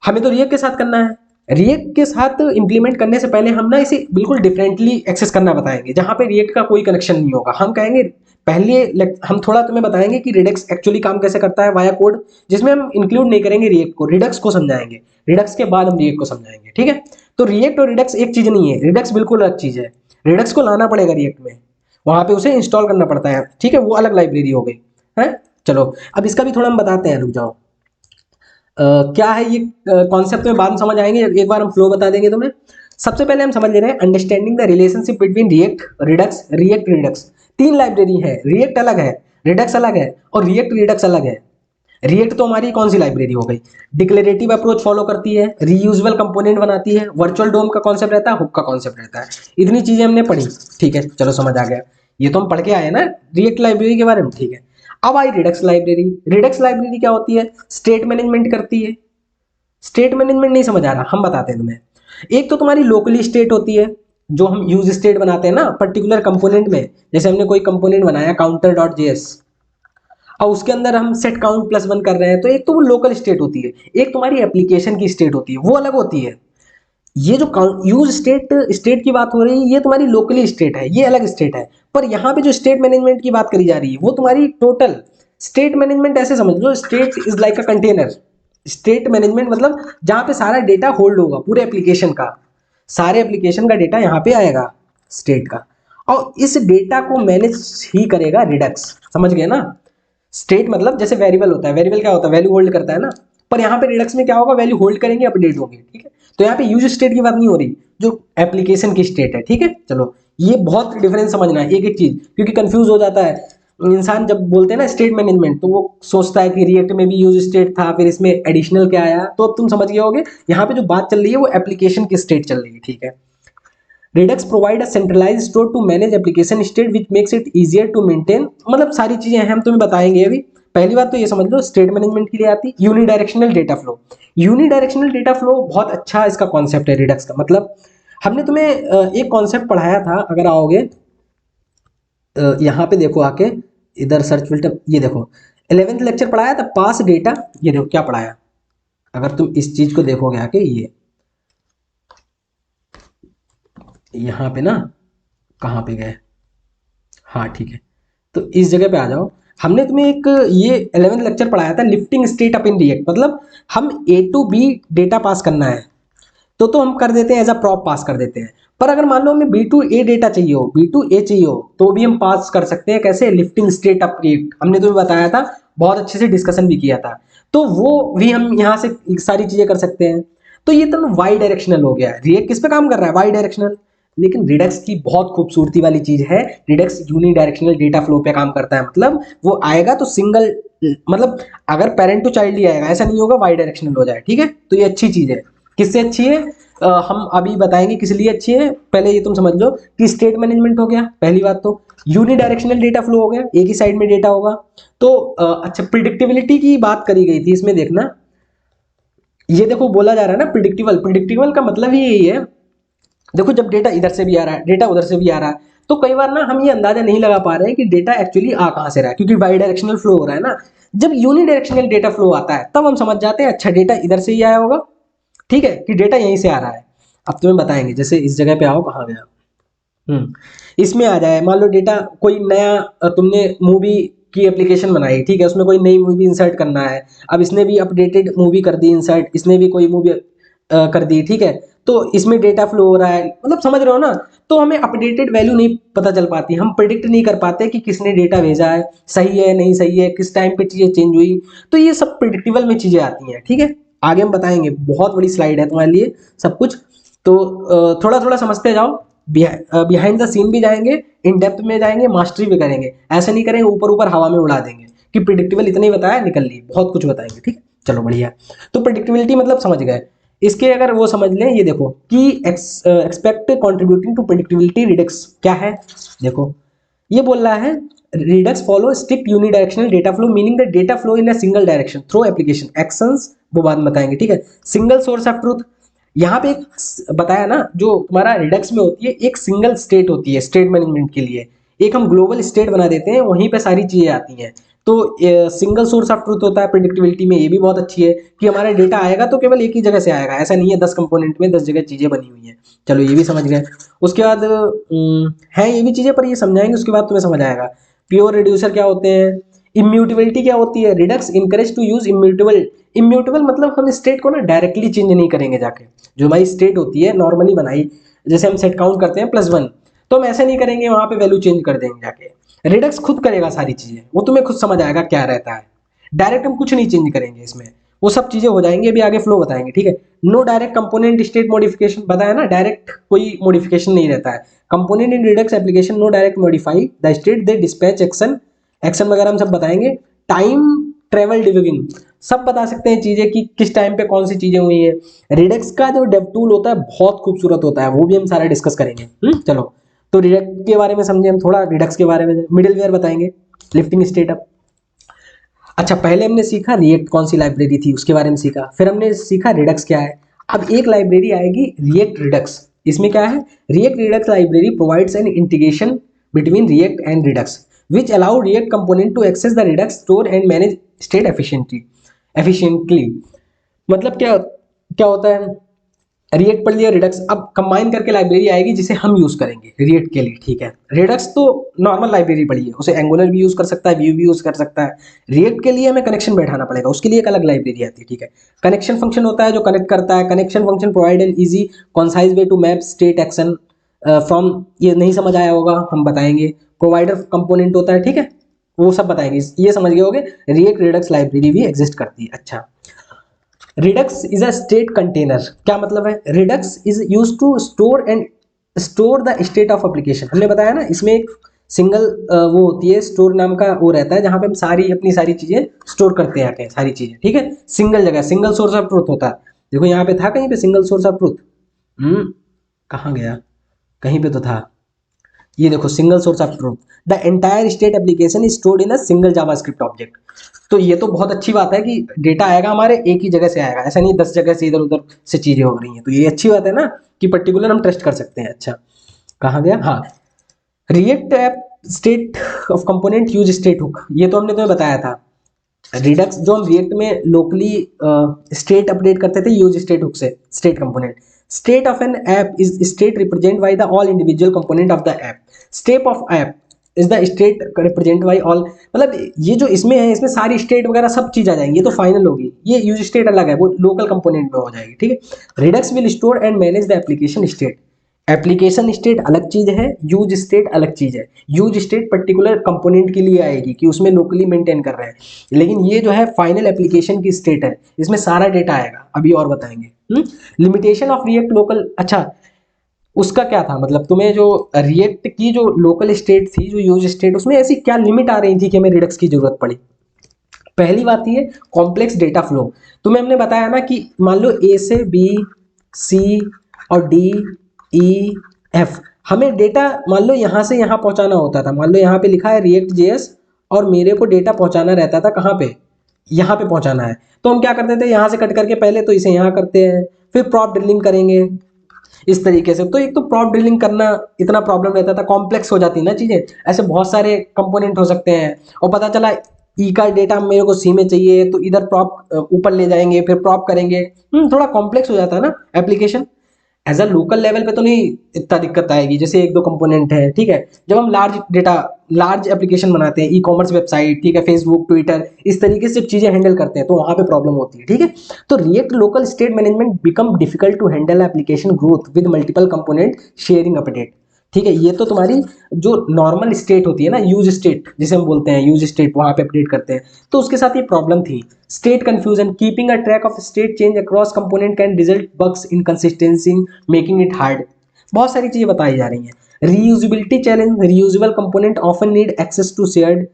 हमें तो रिएक्ट के साथ करना है, रिएक्ट के साथ इंप्लीमेंट करने से पहले हम ना इसे बिल्कुल डिफरेंटली एक्सेस करना बताएंगे, जहां पे रिएक्ट का कोई कनेक्शन नहीं होगा। हम कहेंगे पहले हम थोड़ा तुम्हें बताएंगे कि रिडक्स एक्चुअली काम कैसे करता है वाया कोड, जिसमें हम इंक्लूड नहीं करेंगे रिएक्ट को, रिडक्स को समझाएंगे, रिडक्स के बाद हम रिएक्ट को समझाएंगे, ठीक है। तो रिएक्ट और रिडक्स एक चीज नहीं है, रिडक्स बिल्कुल अलग चीज है, रिडक्स को लाना पड़ेगा रिएक्ट में, वहां पे उसे इंस्टॉल करना पड़ता है, ठीक है, वो अलग लाइब्रेरी हो गई है। चलो अब इसका भी थोड़ा हम बताते हैं, रुक जाओ। क्या है ये कॉन्सेप्ट में बाद में समझ आएंगे, एक बार हम फ्लो बता देंगे तुम्हें। सबसे पहले हम समझ ले रहे हैं understanding the relationship between react, Redux, react, Redux. तीन लाइब्रेरी है, रिएक्ट अलग है, रिडक्स अलग है और रिएक्ट रिडक्स अलग है। रिएक्ट तो हमारी कौन सी लाइब्रेरी हो गई, डिक्लेरेटिव अप्रोच फॉलो करती है, रीयूजेबल कंपोनेंट बनाती है, वर्चुअल डोम का कॉन्सेप्ट रहता है, हुक का कॉन्सेप्ट रहता है। इतनी चीजें हमने पढ़ी, ठीक है, चलो समझ आ गया, ये तो हम पढ़ के आए ना रिएक्ट लाइब्रेरी के बारे में, ठीक है। अब आई रिडक्स लाइब्रेरी। रिडक्स लाइब्रेरी क्या होती है, स्टेट मैनेजमेंट करती है। स्टेट मैनेजमेंट नहीं समझ आ रहा, हम बताते हैं तुम्हें। एक तो तुम्हारी लोकली स्टेट होती है, जो हम यूज स्टेट बनाते हैं ना पर्टिकुलर कंपोनेंट में, जैसे हमने कोई कंपोनेंट बनाया काउंटर डॉट जेएस और उसके अंदर हम सेट काउंट प्लस वन कर रहे हैं, तो एक तो वो लोकल स्टेट होती है, एक तुम्हारी एप्लीकेशन की स्टेट होती है, वो अलग होती है। ये जो यूज स्टेट, स्टेट की बात हो रही है, ये तुम्हारी लोकली स्टेट है, ये अलग स्टेट है। पर यहाँ पे जो स्टेट मैनेजमेंट की बात करी जा रही है वो तुम्हारी टोटल स्टेट मैनेजमेंट, ऐसे समझ लो state is like a container. State management मतलब जहां पे सारा डेटा होल्ड होगा पूरे एप्लीकेशन का, सारे एप्लीकेशन का डेटा यहाँ पे आएगा स्टेट का, और इस डेटा को मैनेज ही करेगा रिडक्स, समझ गए ना। स्टेट मतलब जैसे वेरिएबल होता है, वेरिएबल क्या होता है, वैल्यू होल्ड करता है ना, पर यहाँ पे रिडक्स में क्या होगा, वैल्यू होल्ड करेंगे, अपडेट होंगे, ठीक है। तो यहाँ पे यूज स्टेट की बात नहीं हो रही, जो एप्लीकेशन की स्टेट है, ठीक है। चलो ये बहुत डिफरेंस समझना है एक एक चीज, क्योंकि कंफ्यूज हो जाता है इंसान जब बोलते हैं ना स्टेट मैनेजमेंट, तो वो सोचता है कि रिएक्ट में भी यूज स्टेट था, फिर इसमें एडिशनल क्या आया। तो अब तुम समझ गए होगे यहाँ पे जो बात चल रही है वो एप्लीकेशन की स्टेट चल रही है, ठीक है। Redux provide a centralized store to manage application state which makes it easier to maintain। मतलब सारी चीजें हैं, हम तुम्हें बताएंगे अभी। पहली बात तो ये समझ लो स्टेट मैनेजमेंट के लिए आती unidirectional data flow. Unidirectional data flow बहुत अच्छा इसका कॉन्सेप्ट है रिडक्स का। मतलब हमने तुम्हें एक कॉन्सेप्ट पढ़ाया था, अगर आओगे यहाँ पे देखो आके, इधर सर्च फिल्टर, ये देखो 11th लेक्चर पढ़ाया था पास डेटा, ये देखो क्या पढ़ाया, अगर तुम इस चीज को देखोगे आके, ये यहाँ पे ना, कहाँ पे गए, हाँ ठीक है, तो इस जगह पे आ जाओ। हमने तुम्हें एक ये 11th लेक्चर पढ़ाया था lifting state up in React. मतलब हम ए टू बी डेटा पास करना है तो हम कर देते हैं एज अ प्रॉप पास कर देते हैं। पर अगर मान लो हमें बी टू ए डेटा चाहिए हो, बी टू ए चाहिए हो, तो भी हम पास कर सकते हैं, कैसे, लिफ्टिंग स्टेट अप रिएक्ट, हमने तुम्हें बताया था, बहुत अच्छे से डिस्कशन भी किया था। तो वो भी हम यहाँ से सारी चीजें कर सकते हैं। तो ये तो वाई डायरेक्शनल हो गया, रिएक्ट किस पे काम कर रहा है, वाई डायरेक्शनल। लेकिन रिडक्स की बहुत खूबसूरती वाली चीज है, Redux unidirectional data flow पे काम करता है। मतलब वो आएगा तो सिंगल, मतलब अगर पेरेंट टू चाइल्ड ही आएगा, ऐसा नहीं होगा वाई डायरेक्शनल हो जाए, ठीक है। तो ये अच्छी चीज है। किससे अच्छी है, हम अभी बताएंगे किस लिए अच्छी है। पहले ये तुम समझ लो कि स्टेट मैनेजमेंट हो गया पहली बात, तो यूनी डायरेक्शनल डेटा फ्लो हो गया, एक ही साइड में डेटा होगा। तो अच्छा, प्रिडिक्टिबिलिटी की बात करी गई थी इसमें, देखना ये देखो बोला जा रहा है ना प्रिडिक्टिबल, प्रिडिक्टिबल का मतलब ही यही है। देखो जब डेटा इधर से भी आ रहा है, डेटा उधर से भी आ रहा है, तो कई बार ना हम ये अंदाजा नहीं लगा पा रहे हैं कि डेटा एक्चुअली आ कहाँ से रहा है, क्योंकि बाई डायरेक्शनल फ्लो हो रहा है ना। जब यूनिडायरेक्शनल डेटा फ्लो आता है तब हम समझ जाते हैं अच्छा डेटा इधर से ही आया होगा, ठीक है, कि डेटा यहीं से आ रहा है। अब तुम्हें बताएंगे, जैसे इस जगह पे आओ, कहाँ गया, इसमें आ जाए, मान लो डेटा कोई नया तुमने मूवी की एप्लीकेशन बनाई, ठीक है, उसमें कोई नई मूवी इंसर्ट करना है। अब इसने भी अपडेटेड मूवी कर दी इंसर्ट, इसने भी कोई मूवी कर दी, ठीक है, तो इसमें डेटा फ्लो हो रहा है, मतलब समझ रहे हो ना। तो हमें अपडेटेड वैल्यू नहीं पता चल पाती, हम प्रिडिक्ट नहीं कर पाते कि किसने डेटा भेजा है, सही है नहीं सही है, किस टाइम पे चीजें चेंज हुई। तो ये सब प्रिडिक्टेबल में चीजें आती हैं, ठीक है। आगे हम बताएंगे, बहुत बड़ी स्लाइड है तुम्हारे लिए सब कुछ, तो थोड़ा थोड़ा समझते जाओ। बिहाइंड द सीन भी जाएंगे, इन डेप्थ में जाएंगे, मास्टरी भी करेंगे। ऐसे नहीं करेंगे ऊपर ऊपर हवा में उड़ा देंगे कि प्रिडिक्टेबल इतना ही बताया निकल लिए, बहुत कुछ बताएंगे, ठीक है। चलो बढ़िया। तो प्रिडिक्टेबिलिटी मतलब समझ गए। इसके अगर वो समझ लें, ये देखो कि expect contributing to predictability Redux क्या है। देखो ये बोल रहा है Redux follow strict unidirectional data flow, meaning the data flow in a single direction through application actions, वो बाद में बताएंगे, ठीक है। सिंगल सोर्स ऑफ ट्रूथ, यहाँ पे एक बताया ना, जो तुम्हारा रिडक्स में होती है एक सिंगल स्टेट होती है स्टेट मैनेजमेंट के लिए, एक हम ग्लोबल स्टेट बना देते हैं, वहीं पे सारी चीजें आती हैं। तो सिंगल सोर्स ऑफ ट्रूथ होता है प्रिडिक्टेबिलिटी में, ये भी बहुत अच्छी है कि हमारा डेटा आएगा तो केवल एक ही जगह से आएगा, ऐसा नहीं है 10 कंपोनेंट में 10 जगह चीजें बनी हुई हैं। चलो ये भी समझ गए। उसके बाद है ये भी चीजें, पर ये समझाएंगे उसके बाद तुम्हें समझ आएगा। प्योर रिड्यूसर क्या होते हैं, इम्यूटेबिलिटी क्या होती है, Redux encourage to use immutable. Immutable मतलब हम स्टेट को ना डायरेक्टली चेंज नहीं करेंगे जाके, जो हमारी स्टेट होती है नॉर्मली बनाई, जैसे हम सेट काउंट करते हैं +1, तो हम ऐसे नहीं करेंगे वहां पे वैल्यू चेंज कर देंगे जाके। रिडक्स खुद करेगा सारी चीजें, वो तुम्हें खुद समझ आएगा क्या रहता है। डायरेक्ट हम कुछ नहीं चेंज करेंगे इसमें, वो सब चीजें हो जाएंगी, अभी आगे फ्लो बताएंगे, ठीक है। No direct component state modification, बताया ना, डायरेक्ट कोई मॉडिफिकेशन नहीं रहता है। Component in Redux application no direct modify the state they dispatch action, action वगैरह हम सब बताएंगे। टाइम ट्रेवल डिबगिंग, सब बता सकते हैं चीजें कि किस टाइम पे कौन सी चीजें हुई है। रिडक्स का जो डेव टूल होता है बहुत खूबसूरत होता है, वो भी हम सारा डिस्कस करेंगे। चलो तो रिडक्स के बारे में समझे हम थोड़ा, रिडक्स के बारे में मिडिलवेयर बताएंगे, लिफ्टिंग स्टेट अप। अच्छा पहले हमने सीखा रिएक्ट कौन सी लाइब्रेरी थी उसके बारे में सीखा, फिर हमने सीखा रिडक्स क्या है। अब एक लाइब्रेरी आएगी रिएक्ट रिडक्स, इसमें क्या है, react Redux library provides N integration between react and Redux which allow React component to access the Redux store and manage state efficiently। मतलब क्या क्या होता है, रिएक्ट पढ़ लिया, रिडक्स अब कंबाइन करके लाइब्रेरी आएगी जिसे हम यूज करेंगे रिएक्ट के लिए, ठीक है। रिडक्स तो नॉर्मल लाइब्रेरी पढ़ी है, उसे एंगुलर भी यूज कर सकता है, व्यू भी यूज कर सकता है। रिएक्ट के लिए हमें कनेक्शन बैठाना पड़ेगा, उसके लिए एक अलग लाइब्रेरी आती है, ठीक है। कनेक्शन फंक्शन होता है जो कनेक्ट करता है, connection function provide an easy concise way to map state action from, ये नहीं समझ आया होगा हम बताएंगे। प्रोवाइडर कंपोनेंट होता है, ठीक है, वो सब बताएंगे, ये समझ गए होगे। रिएक्ट रिडक्स लाइब्रेरी भी एग्जिस्ट करती है। अच्छा Redux is a state container, क्या मतलब है, Redux is use to store the state of application. हमने बताया ना इसमें एक सिंगल वो होती है स्टोर नाम का वो रहता है, जहां पे हम सारी अपनी सारी चीजें स्टोर करते हैं सारी चीजें, ठीक है। सिंगल जगह सिंगल सोर्स ऑफ ट्रूथ होता है। देखो यहाँ पे था कहीं पे सिंगल सोर्स ऑफ ट्रूथ, कहाँ गया, कहीं पे तो था, ये देखो single source of truth, the entire state application is stored in a single JavaScript object. तो ये तो बहुत अच्छी बात है कि डेटा आएगा हमारे एक ही जगह से आएगा, ऐसा नहीं 10 जगह से इधर उधर से चीजें हो रही हैं, तो ये अच्छी बात है ना कि पर्टिकुलर हम ट्रस्ट कर सकते हैं। अच्छा कहाँ गया, हाँ react app state of component use state hook, ये तो हमने तुम्हें बताया था। रिडक्स जो हम रिएक्ट में लोकली स्टेट अपडेट करते थे यूज स्टेट हुक से, state component. State of an app is state represent by the all individual component of the app. State of app is the state represent by all, मतलब ये जो इसमें है इसमें सारी स्टेट वगैरह सब चीज आ जाएंगी, ये तो फाइनल होगी। ये यूज स्टेट अलग है, वो लोकल कंपोनेंट में हो जाएगी, ठीक है। Redux will store and manage the application state. Application state अलग चीज है, यूज स्टेट अलग चीज है। यूज स्टेट पर्टिकुलर कंपोनेंट के लिए आएगी कि उसमें लोकली मेंटेन कर रहे हैं, लेकिन ये जो है फाइनल एप्लीकेशन की स्टेट है, इसमें सारा डेटा आएगा, अभी और बताएंगे। लिमिटेशन ऑफ रिएक्ट लोकल, अच्छा उसका क्या था, मतलब तुम्हें जो रिएक्ट की जो लोकल स्टेट थी, जो यूज स्टेट, उसमें ऐसी क्या लिमिट आ रही थी कि हमें रिडक्स की जरूरत पड़ी। पहली बात ये कॉम्प्लेक्स डेटा फ्लो, तुम्हें हमने बताया ना कि मान लो ए से बी, सी और डी, ई, एफ, हमें डेटा मान लो यहाँ से यहाँ पहुँचाना होता था। मान लो यहाँ पे लिखा है रिएक्ट जेएस और मेरे को डेटा पहुँचाना रहता था कहाँ पे, यहाँ पे पहुँचाना है। तो हम क्या करते थे, यहाँ से कट करके पहले तो इसे यहाँ करते हैं, फिर प्रॉप ड्रिलिंग करेंगे, इस तरीके से। तो एक तो प्रॉप ड्रिलिंग करना इतना प्रॉब्लम रहता था, कॉम्प्लेक्स हो जाती ना चीजें, ऐसे बहुत सारे कंपोनेंट हो सकते हैं, और पता चला ई का डेटा मेरे को सी में चाहिए तो इधर प्रॉप ऊपर ले जाएंगे, फिर प्रॉप करेंगे, थोड़ा कॉम्प्लेक्स हो जाता है ना application. As a local level पे तो नहीं इतना दिक्कत आएगी, जैसे एक दो कंपोनेंट है, ठीक है। जब हम लार्ज एप्लीकेशन बनाते हैं, ई कॉमर्स वेबसाइट, ठीक है, फेसबुक, ट्विटर, इस तरीके से चीजें हैंडल करते हैं, तो वहां पे प्रॉब्लम होती है, ठीक है। तो React local state management become difficult to handle application growth with multiple component sharing update, ठीक है। ये तो तुम्हारी जो नॉर्मल स्टेट होती है ना, यूज स्टेट जिसे हम बोलते हैं, यूज स्टेट वहां पे अपडेट करते हैं, तो उसके साथ ये प्रॉब्लम थी। State confusion, keeping a track of state change across component can result bugs, inconsistency, making it hard. बहुत सारी चीजें बताई जा रही हैं। Reusability challenge, reusable component often need access to shared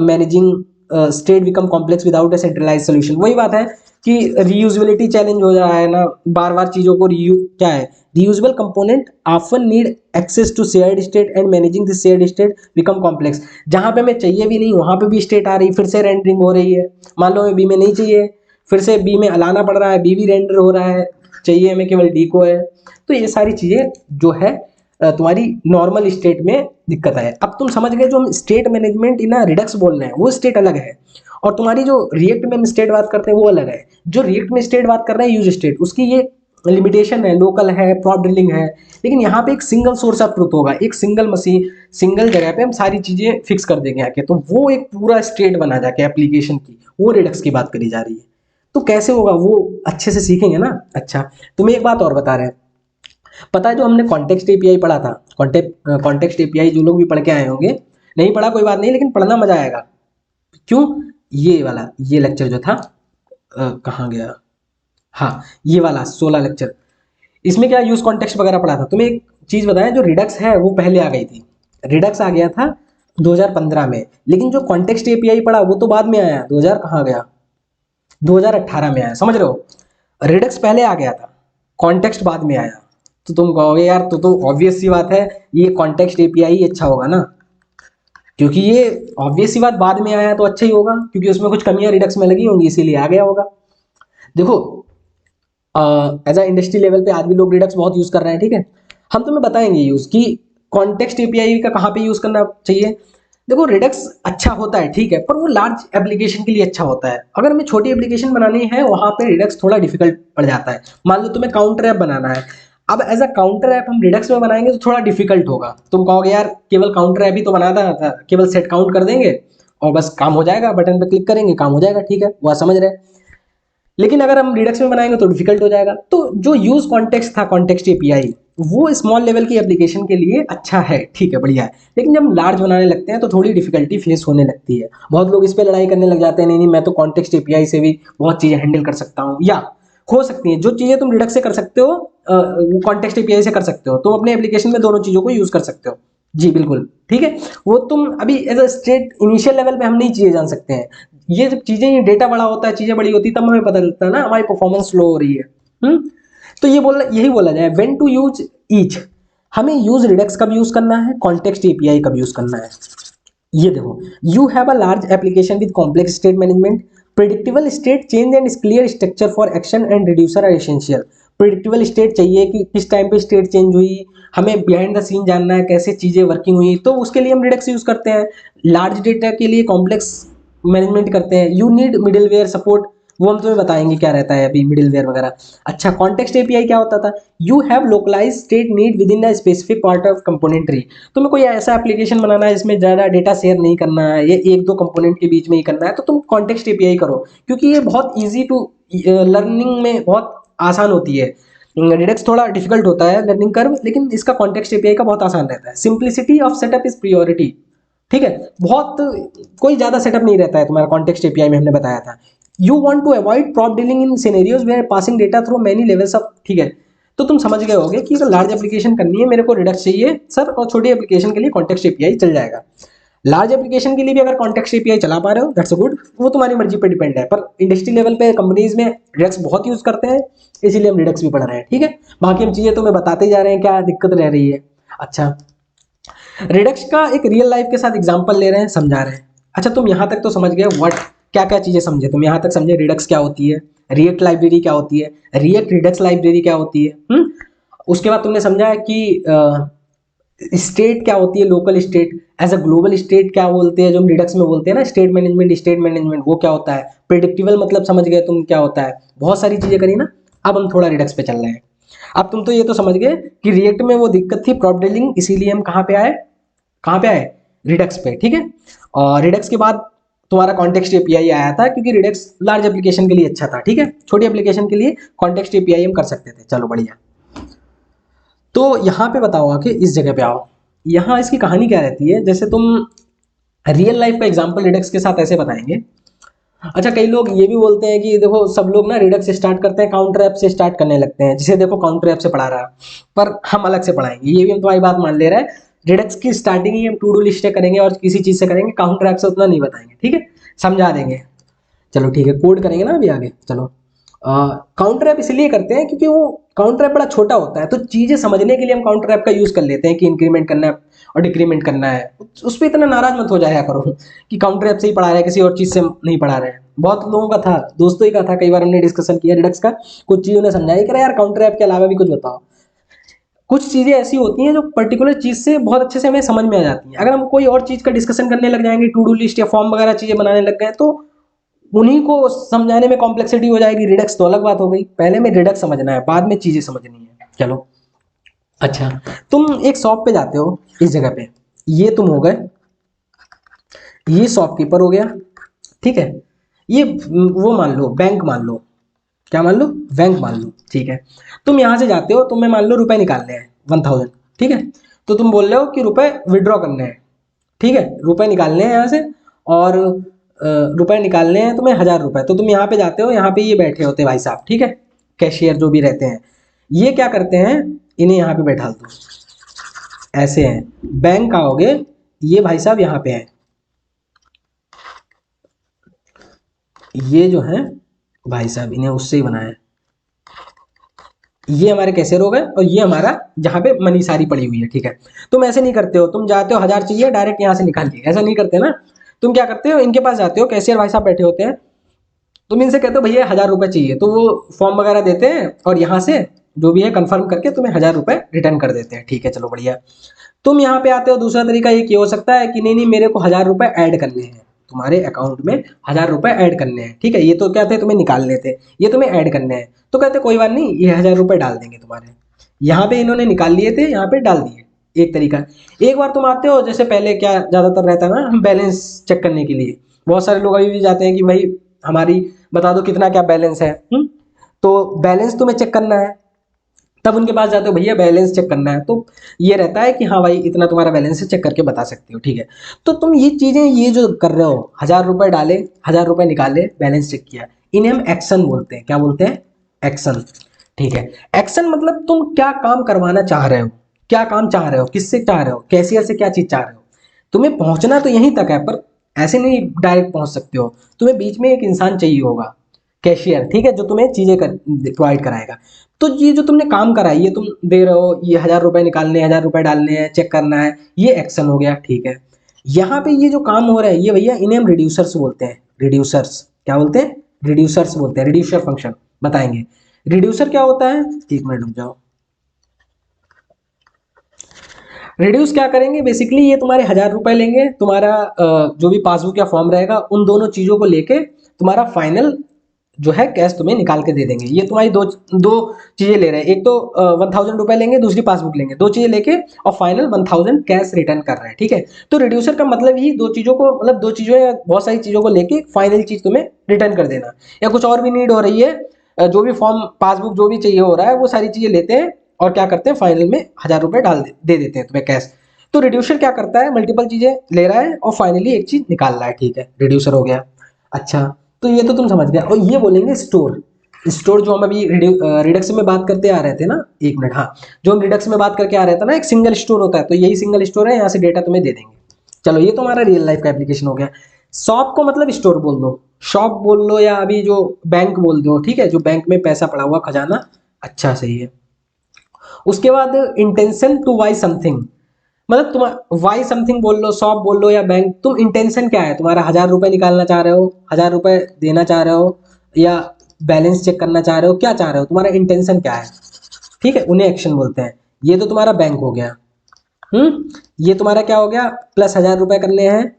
managing state become complex without a centralize solution. वही बात है कि रीयूजेबिलिटी चैलेंज हो रहा है ना, बार बार चीजों को क्या है, reusable component often need access to shared state and managing the shared state become complex। जहां पे हमें चाहिए भी नहीं वहां पे भी स्टेट आ रही, फिर से रेंडरिंग हो रही है। मान लो हमें बी में नहीं चाहिए, फिर से बी में लाना पड़ रहा है, बी भी रेंडर हो रहा है, चाहिए हमें केवल डी को है। तो ये सारी चीजें जो है तुम्हारी नॉर्मल स्टेट में दिक्कत है। अब तुम समझ गए, जो हम स्टेट मैनेजमेंट इन रिडक्स बोल रहे हैं वो स्टेट अलग है, और तुम्हारी जो रिएक्ट में हम स्टेट बात करते हैं वो अलग है। जो रिएक्ट में स्टेट बात कर रहे हैं यूज स्टेट, उसकी ये लिमिटेशन है, लोकल है, प्रॉप ड्रिलिंग है, लेकिन यहाँ पे एक सिंगल सोर्स ऑफ ट्रूथ होगा, एक सिंगल मशीन, सिंगल जगह पे हम सारी चीजें फिक्स कर देंगे आके, तो वो एक पूरा स्टेट बना जाके एप्लीकेशन की, वो रिडक्स की बात करी जा रही है। तो कैसे होगा वो अच्छे से सीखेंगे ना। अच्छा, तुम्हें एक बात और बता रहे हैं, पता है जो हमने कॉन्टेक्स्ट एपीआई पढ़ा था, कॉन्टेक्स्ट एपीआई जो लोग भी पढ़ के आए होंगे, नहीं पढ़ा कोई बात नहीं, लेकिन पढ़ना मजा आएगा। क्यों? ये वाला ये लेक्चर जो था, कहाँ गया, हाँ ये वाला 16 लेक्चर, इसमें क्या यूज कॉन्टेक्स्ट वगैरह पढ़ा था। तुम्हें एक चीज बताएं, जो रिडक्स है वो पहले आ गई थी, रिडक्स आ गया था 2015 में, लेकिन जो कॉन्टेक्स्ट एपीआई पढ़ा वो तो बाद में आया, 2000 कहाँ गया, 2018 में आया, समझ रहे हो। रिडक्स पहले आ गया था, कॉन्टेक्स्ट बाद में आया। तो तुम कहोगे यार तो ऑब्वियस सी बात है ये कॉन्टेक्स्ट एपीआई अच्छा होगा ना, क्योंकि ये ऑब्वियस सी बात बाद में आया तो अच्छा ही होगा, क्योंकि उसमें कुछ कमियां रिडक्स में लगी होंगी इसीलिए आ गया होगा। देखो एज अ इंडस्ट्री लेवल पे आज भी लोग रिडक्स बहुत यूज कर रहे हैं, ठीक है। हम तुम्हें बताएंगे यूज कि कॉन्टेक्स्ट एपीआई का कहाँ पे यूज करना चाहिए। देखो रिडक्स अच्छा होता है, ठीक है, पर वो लार्ज एप्लीकेशन के लिए अच्छा होता है। अगर हमें छोटी एप्लीकेशन बनानी है वहां पे रिडक्स थोड़ा डिफिकल्ट पड़ जाता है। मान लो तुम्हें काउंटर ऐप बनाना है, अब एज अ काउंटर ऐप हम रिडक्स में बनाएंगे तो थोड़ा डिफिकल्ट होगा। तुम कहोगे यार केवल काउंटर ऐप ही तो बनाना था, केवल सेट काउंट कर देंगे और बस काम हो जाएगा, बटन पे क्लिक करेंगे काम हो जाएगा, ठीक है, वो समझ रहे हैं। लेकिन अगर हम रिडक्स में बनाएंगे तो डिफिकल्ट हो जाएगा। तो जो यूज कॉन्टेक्स्ट था, कॉन्टेक्स्ट एपीआई, वो स्मॉल लेवल की एप्लीकेशन के लिए अच्छा है, ठीक है, बढ़िया है। लेकिन जब हम लार्ज बनाने लगते हैं तो थोड़ी डिफिकल्टी फेस होने लगती है। बहुत लोग इस पे लड़ाई करने लग जाते हैं, नहीं नहीं मैं तो कॉन्टेक्स्ट एपीआई से भी बहुत चीजें हैंडल कर सकता हूँ, या हो सकती है जो चीजें तुम रिडक्स से कर सकते हो वो कॉन्टेक्स्ट एपीआई से कर सकते हो, तुम अपने एप्लीकेशन में दोनों चीजों को यूज कर सकते हो। जी बिल्कुल ठीक है। वो तुम अभी as a state initial level पे हम नहीं चीजें जान सकते हैं, ये जब चीजें, ये डेटा बड़ा होता है, चीजें बड़ी होती है, तब हमें पता चलता है ना हमारी परफॉर्मेंस स्लो हो रही है। तो यही बोला जाए व्हेन टू यूज ईच, हमें यूज रिडक्स कब यूज करना है, कॉन्टेक्स्ट एपीआई कब यूज करना है। ये देखो, you have a large application with complex state management, predictable state change and clear structure for action and reducer are essential. Predictable state चाहिए कि किस टाइम पे स्टेट चेंज हुई, हमें बिहाइंड द सीन जानना है कैसे चीजें वर्किंग हुई, तो उसके लिए हम रिडक्स यूज करते हैं। लार्ज डेटा के लिए कॉम्प्लेक्स मैनेजमेंट करते हैं। यू नीड मिडिलवेयर सपोर्ट, वो हम तुम्हें बताएंगे क्या रहता है अभी मिडिलवेयर वगैरह। अच्छा, कॉन्टेक्स्ट एपीआई क्या होता था, you have localise state need with in a specific part of component tree. तुम्हें कोई ऐसा एप्लीकेशन बनाना है जिसमें ज़्यादा डेटा शेयर नहीं करना है, ये एक दो कंपोनेंट के बीच में ही करना है, तो तुम कॉन्टेक्स्ट एपीआई करो, क्योंकि ये बहुत ईजी टू लर्निंग में बहुत आसान होती है। रिडक्स थोड़ा डिफिकल्ट होता है लर्निंग कर्व, लेकिन इसका कॉन्टेक्स्ट एपीआई का बहुत आसान रहता है। Simplicity of setup is priority, ठीक है, बहुत कोई ज्यादा सेटअप नहीं रहता है तुम्हारा कॉन्टेक्स्ट एपीआई में, हमने बताया था। You want to avoid prop drilling in scenarios where passing data through many levels of, ठीक है। तो तुम समझ गए होगे कि अगर लार्ज एप्लीकेशन करनी है मेरे को रिडक्स चाहिए सर, और छोटी एप्लीकेशन के लिए कॉन्टेक्स्ट एपीआई चल जाएगा। लार्ज एप्लीकेशन के लिए भी अगर कॉन्टेक्स्ट एपीआई चला पा रहे हो दैट्स गुड, वो तुम्हारी मर्जी पे डिपेंड है। पर इंडस्ट्री लेवल पे कंपनीज में रिडक्स बहुत यूज करते हैं, इसीलिए हम रिडक्स भी पढ़ रहे हैं, ठीक है। बाकी हम चीजें तुम्हें बताते जा रहे हैं क्या दिक्कत रह रही है। अच्छा, रिडक्स का एक रियल लाइफ के साथ एग्जांपल ले रहे हैं, समझा रहे हैं। अच्छा, तुम यहाँ तक तो समझ गए, व्हाट क्या क्या चीजें समझे तुम यहाँ तक, समझे रिडक्स क्या होती है, रिएक्ट लाइब्रेरी क्या होती है, रिएक्ट रिडक्स लाइब्रेरी क्या होती है। उसके बाद तुमने समझा है कि स्टेट क्या होती है, local state, as a global state क्या बोलते हैं, जो हम रिडक्स में बोलते हैं ना, स्टेट मैनेजमेंट वो क्या होता है, प्रिडिक्टिबल मतलब समझ गए तुम क्या होता है, बहुत सारी चीजें करी ना। अब हम थोड़ा रिडक्स पे चल रहे हैं। अब तुम तो ये तो समझ गए कि रिएक्ट में वो दिक्कत थी प्रॉप डीलिंग, इसीलिए हम कहाँ पे आए, रिडक्स पे, ठीक है। और रिडक्स के बाद तुम्हारा कॉन्टेक्स्ट एपीआई आया था, क्योंकि रिडक्स लार्ज एप्लीकेशन के लिए अच्छा था, ठीक है, छोटी एप्लीकेशन के लिए कॉन्टेक्स्ट एपीआई हम कर सकते थे। चलो बढ़िया। तो यहाँ पे बताओ आके इस जगह पे आओ, यहाँ इसकी कहानी क्या रहती है, जैसे तुम रियल लाइफ का एग्जांपल रिडक्स के साथ ऐसे बताएंगे। अच्छा, कई लोग ये भी बोलते हैं कि देखो सब लोग ना रिडक्स स्टार्ट करते हैं काउंटर ऐप से स्टार्ट करने लगते हैं, जिसे देखो काउंटर ऐप से पढ़ा रहा है, पर हम अलग से पढ़ाएंगे, ये भी हम तुम्हारी बात मान ले रहे हैं। रिडक्स की स्टार्टिंग ही हम टू डू लिस्टें करेंगे और किसी चीज से करेंगे, काउंटर ऐप से उतना नहीं बताएंगे, ठीक है, समझा देंगे। चलो ठीक है, कोड करेंगे ना अभी आगे। चलो काउंटर ऐप इसलिए करते हैं क्योंकि वो काउंटर ऐप बड़ा छोटा होता है, तो चीजें समझने के लिए हम काउंटर ऐप का यूज कर लेते हैं कि इंक्रीमेंट करना है और डिक्रीमेंट करना है। उस पर इतना नाराज मत हो जाया करो कि काउंटर ऐप से ही पढ़ा रहे हैं, किसी और चीज से नहीं पढ़ा रहे हैं। बहुत लोगों का था, दोस्तों ही का था, कई बार हमने डिस्कशन किया रिडक्स का, कुछ चीजों ने समझाया कि यार काउंटर ऐप के अलावा भी कुछ बताओ। कुछ चीजें ऐसी होती हैं जो पर्टिकुलर चीज से बहुत अच्छे से हमें समझ में आ जाती हैं, अगर हम कोई और चीज का डिस्कशन करने लग जाएंगे, टू डू लिस्ट या फॉर्म वगैरह चीजें बनाने लग गए, तो उन्हीं को समझाने में कॉम्प्लेक्सिटी हो जाएगी। रिडक्स तो अलग बात हो गई, पहले में रिडक्स समझना है, बाद में चीजें समझनी है। चलो अच्छा, तुम एक शॉप पे जाते हो, इस जगह पे ये तुम हो गए, ये शॉपकीपर हो गया, ठीक है, ये वो मान लो बैंक मान लो, क्या मान लो, बैंक मान लो, ठीक है। तुम यहां से जाते हो, तुम्हें मान लो रुपए निकालने हैं 1000, ठीक है, तो तुम बोल रहे हो कि रुपए विड्रॉ करने हैं, ठीक है, रुपए निकालने हैं यहाँ से, और रुपए निकालने हैं तुम्हें 1000 रुपए, तो तुम यहाँ पे जाते हो, यहाँ पे ये बैठे होते हैं भाई साहब, ठीक है, कैशियर जो भी रहते हैं, ये क्या करते हैं, इन्हें यहाँ पे बैठा दो, ऐसे हैं, बैंक आओगे, ये भाई साहब यहाँ पे हैं, ये जो है भाई साहब, इन्हें उससे ही बनाया है, ये हमारे कैशियर हो गए, और ये हमारा जहाँ पे मनी सारी पड़ी हुई है, ठीक है। तुम ऐसे नहीं करते हो, तुम जाते हो 1000 चाहिए डायरेक्ट यहाँ से निकाल के, ऐसा नहीं करते ना। तुम क्या करते हो, इनके पास जाते हो, कैशियर भाई साहब बैठे होते हैं, तुम इनसे कहते हो भैया 1000 रुपए चाहिए, तो वो फॉर्म वगैरह देते हैं, और यहाँ से जो भी है कंफर्म करके तुम्हें 1000 रुपए रिटर्न कर देते हैं, ठीक है, चलो बढ़िया। तुम यहाँ पे आते हो, दूसरा तरीका ये हो सकता है कि नहीं नहीं मेरे को 1000 रुपए ऐड करने हैं, तुम्हारे अकाउंट में 1000 रुपए ऐड करने हैं, ठीक है, ये तो क्या थे, तुम्हें निकालने थे, ये तुम्हें ऐड करने हैं, तो कहते कोई बात नहीं, ये 1000 रुपए डाल देंगे तुम्हारे, यहाँ पे इन्होंने निकाल लिए थे, यहाँ पे डाल दिए, एक तरीका। एक बार तुम आते हो, जैसे पहले क्या ज्यादातर रहता है ना, हम बैलेंस चेक करने के लिए, बहुत सारे लोग अभी भी जाते हैं कि भाई हमारी बता दो कितना क्या बैलेंस है, तो बैलेंस तुम्हें चेक करना है, तब उनके पास जाते हो, भैया बैलेंस चेक करना है, तो ये रहता है कि हाँ भाई इतना तुम्हारा बैलेंस है, चेक करके बता सकते हो, ठीक है। तो तुम ये चीजें ये जो कर रहे हो, 1000 रुपए डाले, 1000 रुपए निकाले, बैलेंस चेक किया, इन्हें हम एक्शन बोलते हैं, क्या बोलते हैं, एक्शन, ठीक है। एक्शन मतलब तुम क्या काम करवाना चाह रहे हो, क्या काम चाह रहे हो, किससे चाह रहे हो, कैशियर से क्या चीज चाह रहे हो, तुम्हें पहुंचना तो यहीं तक है, पर ऐसे नहीं डायरेक्ट पहुंच सकते हो, तुम्हें बीच में एक इंसान चाहिए होगा, कैशियर, ठीक है, जो तुम्हें चीजें प्रोवाइड कराएगा। तो ये जो तुमने काम करा है, ये तुम दे रहे हो, ये 1000 रुपए निकालने, 1000 रुपए डालने हैं, चेक करना है, ये एक्शन हो गया, ठीक है। यहाँ पे ये जो काम हो रहा है, ये भैया इन्हें हम रिड्यूसर्स बोलते हैं, रिड्यूसर्स, क्या बोलते हैं, रिड्यूसर्स बोलते हैं, रिड्यूसर फंक्शन बताएंगे। रिड्यूसर क्या होता है, एक मिनट रुक जाओ। रिड्यूस क्या करेंगे, बेसिकली ये तुम्हारे 1000 रुपए लेंगे, तुम्हारा जो भी पासबुक या फॉर्म रहेगा, उन दोनों चीजों को लेके तुम्हारा फाइनल जो है कैश तुम्हें निकाल के दे देंगे। ये तुम्हारी दो दो चीजें ले रहे हैं, एक तो 1000 रुपए लेंगे, दूसरी पासबुक लेंगे, दो चीजें लेके और फाइनल 1000 कैश रिटर्न कर रहे हैं, ठीक है। तो रिड्यूसर का मतलब ही दो चीजों को, मतलब दो चीजों या बहुत सारी चीजों को लेके फाइनल चीज तुम्हें रिटर्न कर देना, या कुछ और भी नीड हो रही है, जो भी फॉर्म पासबुक जो भी चाहिए हो रहा है, वो सारी चीजें लेते हैं और क्या करते हैं, फाइनल में 1000 रुपए दे देते हैं तुम्हें कैश। तो रिड्यूसर क्या करता है, मल्टीपल चीजें ले रहा है और फाइनली एक चीज निकाल रहा है, ठीक है, रिड्यूसर हो गया। अच्छा, तो ये तो तुम समझ गए। और ये बोलेंगे स्टोर, स्टोर जो हम अभी रिडक्स में बात करते आ रहे थे ना, एक मिनट, हाँ, जो हम रिडक्स में बात करके आ रहे थे ना, एक सिंगल स्टोर होता है, तो यही सिंगल स्टोर है, यहाँ से डेटा तुम्हें दे देंगे। चलो ये तो हमारा रियल लाइफ का एप्लीकेशन हो गया। शॉप को मतलब स्टोर बोल दो, शॉप बोल लो, या अभी जो बैंक बोल दो, ठीक है, जो बैंक में पैसा पड़ा हुआ खजाना, अच्छा सही है। उसके बाद इंटेंशन टू वाई समथिंग, मतलब तुम वाई समथिंग बोल लो, शॉप बोल लो या बैंक, तुम इंटेंशन क्या है तुम्हारा, 1000 रुपए निकालना चाह रहे हो, 1000 रुपए देना चाह रहे हो, या बैलेंस चेक करना चाह रहे हो, क्या चाह रहे हो, तुम्हारा इंटेंशन क्या है, ठीक है, उन्हें एक्शन बोलते हैं। ये तो तुम्हारा बैंक हो गया। ये तुम्हारा क्या हो गया, प्लस 1000 रुपये करने हैं,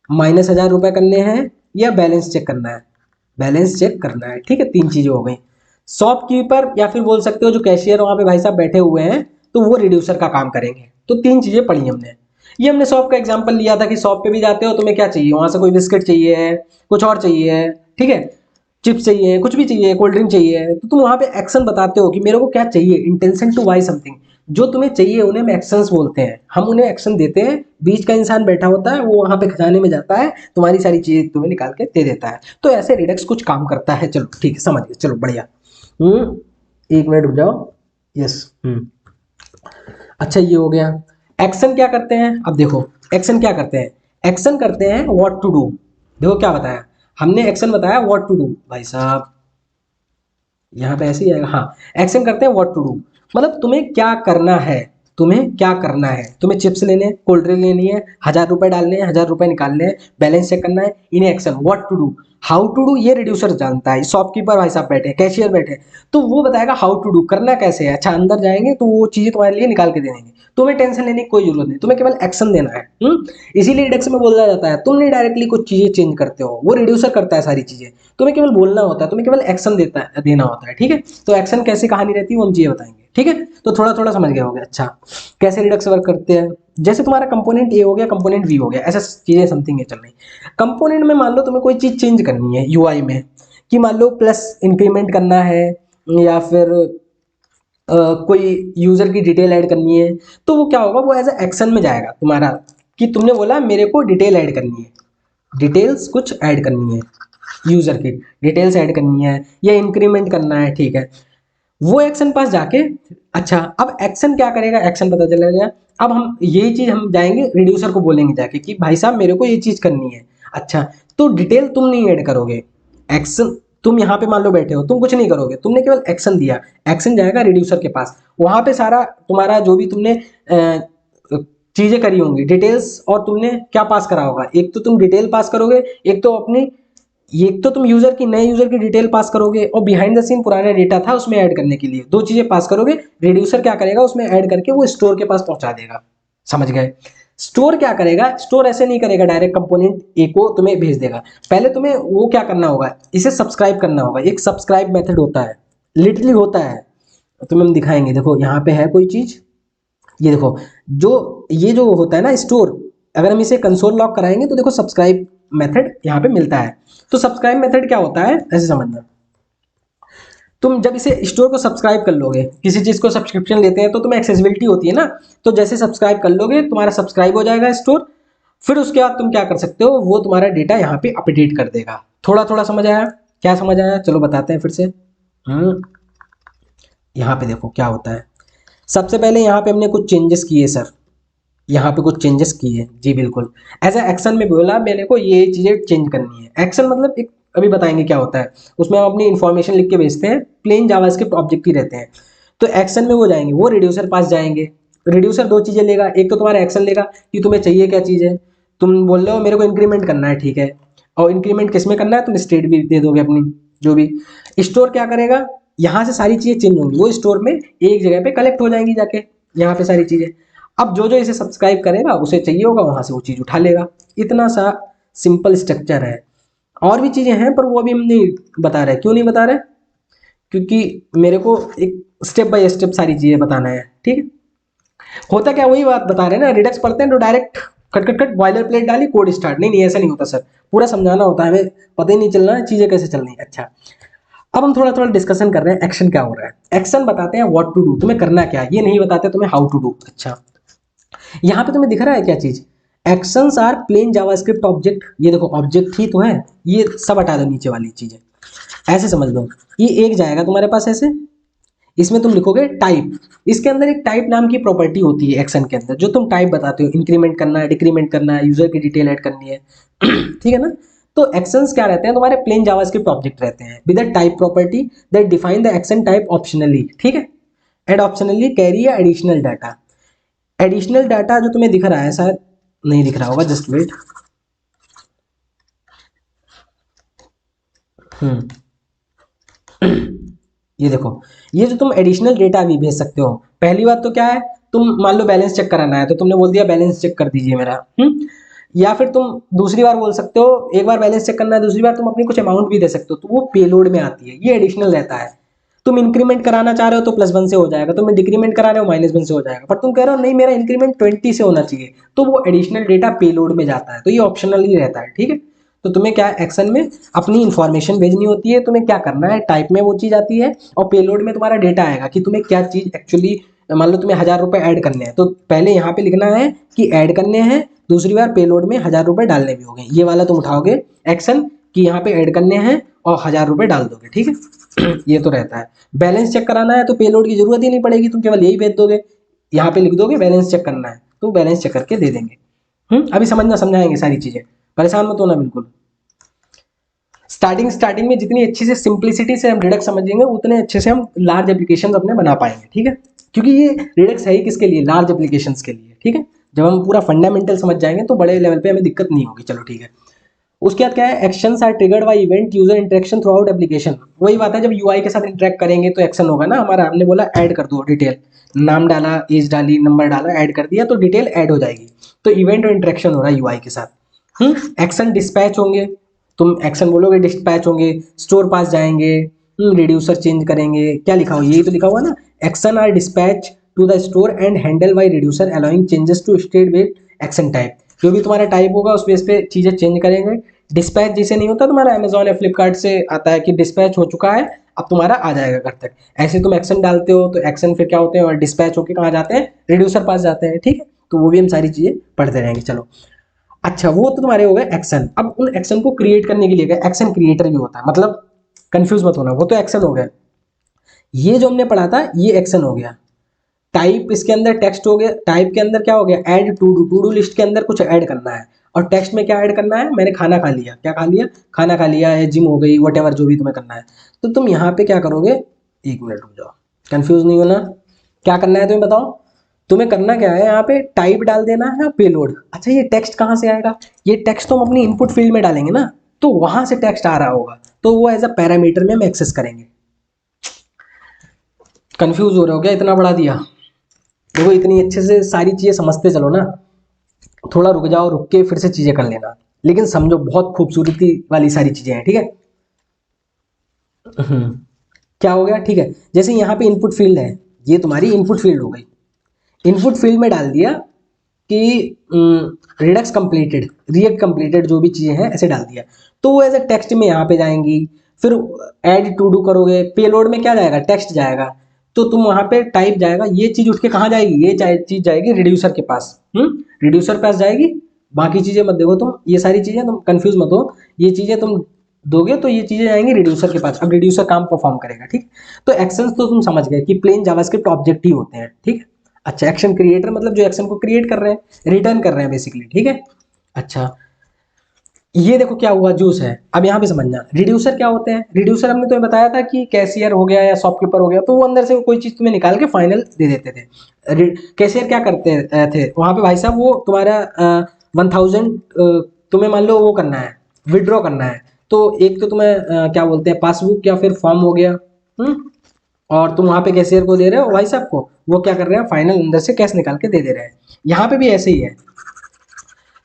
माइनस 1000 रुपये करने हैं, या बैलेंस चेक करना है, बैलेंस चेक करना है। ठीक है, 3 चीजें हो गई। शॉपकीपर या फिर बोल सकते हो जो कैशियर वहां पे भाई साहब बैठे हुए हैं, तो वो रिड्यूसर का काम करेंगे। तो 3 चीजें पढ़ी हमने। ये हमने शॉप का एग्जांपल लिया था कि शॉप पे भी जाते हो, तुम्हें क्या चाहिए वहां से, कोई बिस्किट चाहिए, कुछ और चाहिए, ठीक है, चिप्स चाहिए, कुछ भी चाहिए, कोल्ड ड्रिंक चाहिए, तो तुम वहां पे एक्शन बताते हो कि मेरे को क्या चाहिए, इंटेंशन टू बाई समथिंग। जो तुम्हें चाहिए उन्हें हम एक्शंस बोलते हैं, हम उन्हें एक्शन देते हैं। बीच का इंसान बैठा होता है, वो वहां पे खजाने में जाता है, तुम्हारी सारी चीजें तुम्हें निकाल के दे देता है। तो ऐसे रिडक्स कुछ काम करता है। चलो ठीक है, समझ गए, चलो बढ़िया। 1 मिनट रुक जाओ। यस। अच्छा, ये हो गया। एक्शन क्या करते हैं, अब देखो एक्शन क्या करते हैं, एक्शन करते हैं व्हाट टू डू। देखो क्या बताया हमने, एक्शन बताया व्हाट टू डू भाई साहब, यहाँ पे ऐसे ही आएगा। हाँ, एक्शन करते हैं व्हाट टू डू, मतलब तुम्हें क्या करना है, तुम्हें क्या करना है, तुम्हें चिप्स लेने हैं, कोल्ड ड्रिंक लेनी है, 1000 रुपए डालने हैं, 1000 रुपए निकालने हैं, बैलेंस चेक करना है, इन्हें action what to do. How to do ये रिड्यूसर जानता है, शॉपकीपर भाई साहब बैठे, कैशियर बैठे, तो वो बताएगा हाउ टू डू, करना कैसे है। अच्छा, अंदर जाएंगे तो वो चीजें तुम्हारे लिए निकाल के दे देंगे, तुम्हें टेंशन लेने की कोई जरूरत नहीं, तुम्हें केवल एक्शन देना है। इसीलिए रिडक्स में बोला जाता है तुम नहीं डायरेक्टली कुछ चीजें चेंज करते हो, वो रिड्यूसर करता है सारी चीजें, तुम्हें केवल बोलना होता है, तुम्हें केवल एक्शन देना होता है। ठीक है, तो एक्शन कैसी कहानी रहती है वो हम चीजें बताएंगे। ठीक है, तो थोड़ा थोड़ा समझ गए होगे। अच्छा, कैसे रिडक्स वर्क करते हैं, जैसे तुम्हारा कंपोनेंट ए हो गया, कंपोनेंट बी हो गया, ऐसा चीजें समथिंग है चल रही। कंपोनेंट में मान लो तुम्हें कोई चीज चेंज करनी है यूआई में, कि मान लो प्लस इंक्रीमेंट करना है, या फिर कोई यूजर की डिटेल ऐड करनी है, तो वो क्या होगा, वो एज एक्शन में जाएगा तुम्हारा, कि तुमने बोला मेरे को डिटेल ऐड करनी है, डिटेल्स कुछ ऐड करनी है, यूजर की डिटेल्स ऐड करनी है, या इंक्रीमेंट करना है। ठीक है, वो एक्शन पास जाके, अच्छा अब एक्शन क्या करेगा, एक्शन पता चला गया। अब हम यही चीज हम जाएंगे रिड्यूसर को बोलेंगे जाके कि भाई साहब मेरे को ये चीज करनी है। अच्छा, तो डिटेल तुम नहीं ऐड करोगे, एक्शन, तुम यहाँ पे मान लो बैठे हो, तुम कुछ नहीं करोगे, तुमने केवल एक्शन दिया, एक्शन जाएगा रिड्यूसर के पास, वहां पे सारा तुम्हारा जो भी तुमने चीजें करी होंगी डिटेल्स, और तुमने क्या पास करा होगा, एक तो तुम डिटेल पास करोगे, एक तो अपनी, एक तो तुम यूजर की, नए यूजर की डिटेल पास करोगे, और बिहाइंड द सीन पुराना डेटा था उसमें ऐड करने के लिए, 2 चीजें पास करोगे। रिड्यूसर क्या करेगा, उसमें ऐड करके वो स्टोर के पास पहुंचा देगा। समझ गए। स्टोर क्या करेगा, स्टोर ऐसे नहीं करेगा, डायरेक्ट कंपोनेंट ए को तुम्हें भेज देगा, पहले तुम्हें वो क्या करना होगा, इसे सब्सक्राइब करना होगा, एक सब्सक्राइब मेथड होता है, लिटरली होता है, तुम्हें हम दिखाएंगे। देखो यहाँ पे है कोई चीज, ये देखो, जो ये जो होता है ना स्टोर, अगर हम इसे कंसोल लॉग कराएंगे तो देखो सब्सक्राइब मेथड यहाँ पे मिलता है। तो सब्सक्राइब मेथड क्या होता है, ऐसे समझना, तुम जब इसे स्टोर को सब्सक्राइब कर लोगे, किसी चीज को सब्सक्रिप्शन लेते हैं तो तुम्हें एक्सेसिबिलिटी होती है ना, तो जैसे सब्सक्राइब कर लोगे तुम्हारा सब्सक्राइब हो जाएगा स्टोर, फिर उसके बाद तुम क्या कर सकते हो, वो तुम्हारा डेटा यहाँ पे अपडेट कर देगा। थोड़ा थोड़ा समझ आया, क्या समझ आया, चलो बताते हैं फिर से। यहाँ पे देखो क्या होता है, सबसे पहले यहाँ पे हमने कुछ चेंजेस किए सर, यहाँ पे कुछ चेंजेस किए जी बिल्कुल, ऐसा एक्शन में बोला मैंने को ये चीजें चेंज करनी है। एक्शन मतलब एक, अभी बताएंगे क्या होता है, उसमें हम अपनी इंफॉर्मेशन लिख के भेजते हैं, प्लेन जावास्क्रिप्ट ऑब्जेक्ट ही रहते हैं। तो एक्शन में वो जाएंगे, वो रिड्यूसर पास जाएंगे, रिड्यूसर 2 चीजें लेगा, एक तो तुम्हारा एक्शन लेगा कि तुम्हें चाहिए क्या चीज है, तुम बोल रहे हो मेरे को इंक्रीमेंट करना है, ठीक है, और इंक्रीमेंट किस में करना है, तुम स्टेट भी दे दोगे अपनी जो भी। स्टोर क्या करेगा, यहाँ से सारी चीजें चेंज होंगी, वो स्टोर में एक जगह पे कलेक्ट हो जाएंगी जाके, यहाँ पे सारी चीजें। अब जो जो इसे सब्सक्राइब करेगा उसे चाहिए होगा वहां से वो चीज उठा लेगा। इतना सा सिंपल स्ट्रक्चर है। और भी चीजें हैं पर वो अभी हम नहीं बता रहे, क्यों नहीं बता रहे, क्योंकि मेरे को एक स्टेप बाय स्टेप सारी चीजें बताना है। ठीक है, होता क्या, वही बात बता रहे हैं ना, रिडक्स पढ़ते हैं तो direct cut cut cut boiler plate डाली कोड स्टार्ट, नहीं नहीं ऐसा नहीं होता सर, पूरा समझाना होता है हमें, पता ही नहीं चलना चीजें कैसे चल रही है। अच्छा, अब हम थोड़ा थोड़ा डिस्कशन कर रहे हैं एक्शन क्या हो रहा है। एक्शन बताते हैं व्हाट टू डू, तुम्हें करना क्या है, ये नहीं बताते तुम्हें हाउ टू डू। अच्छा, यहाँ पे तुम्हें दिख रहा है क्या चीज, actions are plain JavaScript object, ये देखो ऑब्जेक्ट ही तो है, ये सब हटा दो नीचे वाली चीजें, ऐसे समझ लो, ये एक जाएगा तुम्हारे पास ऐसे, इसमें तुम लिखोगे टाइप, इसके अंदर एक टाइप नाम की प्रॉपर्टी होती है एक्शन के अंदर, जो तुम टाइप बताते हो, इंक्रीमेंट करना है, डिक्रीमेंट करना है, यूजर की डिटेल ऐड करनी है। ठीक है ना, तो एक्शंस क्या रहते हैं तुम्हारे, प्लेन जावास्क्रिप्ट ऑब्जेक्ट रहते हैं with a type property that define the action type optionally. ठीक है, एड ऑप्शनली कैरी या एडिशनल डाटा, एडिशनल डाटा जो तुम्हें दिख रहा है, शायद नहीं दिख रहा होगा, जस्ट वेट। हम्म ये देखो, ये जो तुम एडिशनल डेटा भी भेज सकते हो। पहली बात तो क्या है, तुम मान लो बैलेंस चेक कराना है तो तुमने बोल दिया बैलेंस चेक कर दीजिए मेरा, या फिर तुम दूसरी बार बोल सकते हो, एक बार बैलेंस चेक करना है, दूसरी बार तुम अपनी कुछ अमाउंट भी दे सकते हो, तो वो पेलोड में आती है, ये एडिशनल रहता है। तुम इंक्रीमेंट कराना चाह रहे हो तो +1 से हो जाएगा, तुम डिक्रीमेंट करा रहे हो -1 से हो जाएगा, पर तुम कह रहे हो नहीं मेरा इंक्रीमेंट 20 से होना चाहिए, तो वो एडिशनल डेटा पेलोड में जाता है, तो ये ऑप्शनल ही रहता है, ठीक है। तो तुम्हें क्या एक्शन में अपनी इंफॉर्मेशन भेजनी होती है, तुम्हें क्या करना है, टाइप में वो चीज़ आती है और पेलोड में तुम्हारा डेटा आएगा कि तुम्हें क्या चीज़ एक्चुअली, मान लो तुम्हें 1000 रुपये ऐड करने हैं, तो पहले यहाँ पे लिखना है कि ऐड करने हैं, दूसरी बार पेलोड में 1000 रुपये डालने भी होंगे, ये वाला तुम उठाओगे एक्शन कि यहाँ पे ऐड करने हैं और 1000 रुपये डाल दोगे, ठीक है। ये तो रहता है। बैलेंस चेक कराना है तो पेलोड की जरूरत ही नहीं पड़ेगी, तुम केवल यही भेज दोगे, यहाँ पे लिख दोगे बैलेंस चेक करना है तो बैलेंस चेक करके दे देंगे। अभी समझाएंगे सारी चीजें, परेशान मत होना बिल्कुल। स्टार्टिंग में जितनी अच्छी से सिंप्लिसिटी से हम रिडक्स समझेंगे उतने अच्छे से हम लार्ज एप्लीकेशन अपने बना पाएंगे, ठीक है। क्योंकि ये रिडक्स है ही किसके लिए, लार्ज एप्लीकेशंस के लिए, ठीक है। जब हम पूरा फंडामेंटल समझ जाएंगे तो बड़े लेवल पे हमें दिक्कत नहीं होगी, चलो ठीक है। उसके बाद क्या है, actions are triggered by event user interaction throughout application. वही बात है, जब यूआई के साथ इंटरेक्ट करेंगे तो एक्शन होगा ना हमारा, हमने बोला ऐड कर दो डिटेल, नाम डाला, एज डाली, नंबर डाला, ऐड कर दिया तो डिटेल ऐड हो जाएगी, तो इवेंट और इंटरेक्शन हो रहा है यूआई के साथ। एक्शन डिस्पैच होंगे, तुम एक्शन बोलोगे डिस्पैच होंगे, स्टोर पास जाएंगे, रिड्यूसर चेंज करेंगे, क्या लिखा हुआ, यही तो लिखा हुआ ना, action are dispatch to the store and handle by reducer allowing changes to state with action type. जो भी तुम्हारा टाइप होगा उस बेस पे चीजें चेंज करेंगे। डिस्पैच जैसे नहीं होता तुम्हारा अमेजोन या फ्लिपकार्ट से आता है कि डिस्पैच हो चुका है, अब तुम्हारा आ जाएगा घर तक, ऐसे तुम एक्शन डालते हो तो एक्शन फिर क्या होते हैं और डिस्पैच होकर कहाँ जाते हैं, रिड्यूसर पास जाते हैं, ठीक है। तो वो भी हम सारी चीजें पढ़ते रहेंगे, चलो। अच्छा, वो तो तुम्हारे हो गए एक्शन। अब उन एक्शन को क्रिएट करने के लिए एक्शन क्रिएटर भी होता है, मतलब कंफ्यूज मत होना, वो तो एक्शन हो गया, ये जो हमने पढ़ा था ये एक्शन हो गया। टाइप इसके अंदर टेक्स्ट हो गया, टाइप के अंदर क्या हो गया, ऐड टू डू लिस्ट के अंदर कुछ ऐड करना है, और टेक्स्ट में क्या ऐड करना है, मैंने खाना खा लिया, क्या खा लिया, खाना खा लिया है, जिम हो गई, वट एवर जो भी तुम्हें करना है। तो तुम यहाँ पे क्या करोगे, एक मिनट रुक जाओ, कंफ्यूज नहीं होना, क्या करना है तुम्हें बताओ, तुम्हें करना क्या है, यहाँ पे टाइप डाल देना है पेलोड। अच्छा, ये टेक्स्ट कहाँ से आएगा, ये टेक्स्ट तो हम अपनी इनपुट फील्ड में डालेंगे ना, तो वहां से टेक्स्ट आ रहा होगा, तो वो एज अ पैरामीटर में हम एक्सेस करेंगे। कंफ्यूज हो रहे हो क्या, इतना बढ़ा दिया, देखो इतनी अच्छे से सारी चीजें समझते चलो ना, थोड़ा रुक जाओ, रुक के फिर से चीजें कर लेना, लेकिन समझो बहुत खूबसूरती वाली सारी चीजें हैं, ठीक है। क्या हो गया, ठीक है, जैसे यहाँ पे इनपुट फील्ड है, ये तुम्हारी इनपुट फील्ड हो गई, इनपुट फील्ड में डाल दिया कि रिडक्स कंप्लीटेड, रिएक्ट कंप्लीटेड, जो भी चीजें हैं ऐसे डाल दिया, तो वो एज ए टेक्स्ट में यहाँ पे जाएंगी। फिर ऐड टू डू करोगे, पेलोड में क्या जाएगा, टेक्स्ट जाएगा, तो तुम वहां पे टाइप जाएगा, ये चीज उठ के कहाँ जाएगी, ये चीज जाएगी रिड्यूसर के पास, रिड्यूसर पास जाएगी। बाकी चीजें मत देखो तुम, ये सारी चीजें तुम कंफ्यूज मत हो, ये चीजें तुम दोगे तो ये चीजें जाएंगी रिड्यूसर के पास, अब रिड्यूसर काम परफॉर्म करेगा, ठीक। तो एक्शंस तो तुम समझ गए कि प्लेन जावास्क्रिप्ट ऑब्जेक्ट ही होते हैं, ठीक है। अच्छा, एक्शन क्रिएटर मतलब जो एक्शन को क्रिएट कर रहे हैं, रिटर्न कर रहे हैं बेसिकली, ठीक है। अच्छा, ये देखो क्या हुआ, जूस है। अब यहाँ पे समझना रिड्यूसर क्या होते हैं, रिड्यूसर हमने तुम्हें बताया था कि कैशियर हो गया या शॉपकीपर हो गया, तो वो अंदर से कोई चीज तुम्हें निकाल के फाइनल दे देते थे। कैशियर क्या करते थे वहां पे भाई साहब, वो तुम्हारा 1000 तुम्हें मान लो वो करना है, विड्रॉ करना है, तो एक तो तुम्हें क्या बोलते हैं, पासबुक या फिर फॉर्म हो गया, और तुम वहां पे कैशियर को दे रहे हो भाई साहब को, वो क्या कर रहे हैं, फाइनल अंदर से कैश निकाल के दे दे रहे हैं। यहाँ पे भी ऐसे ही है,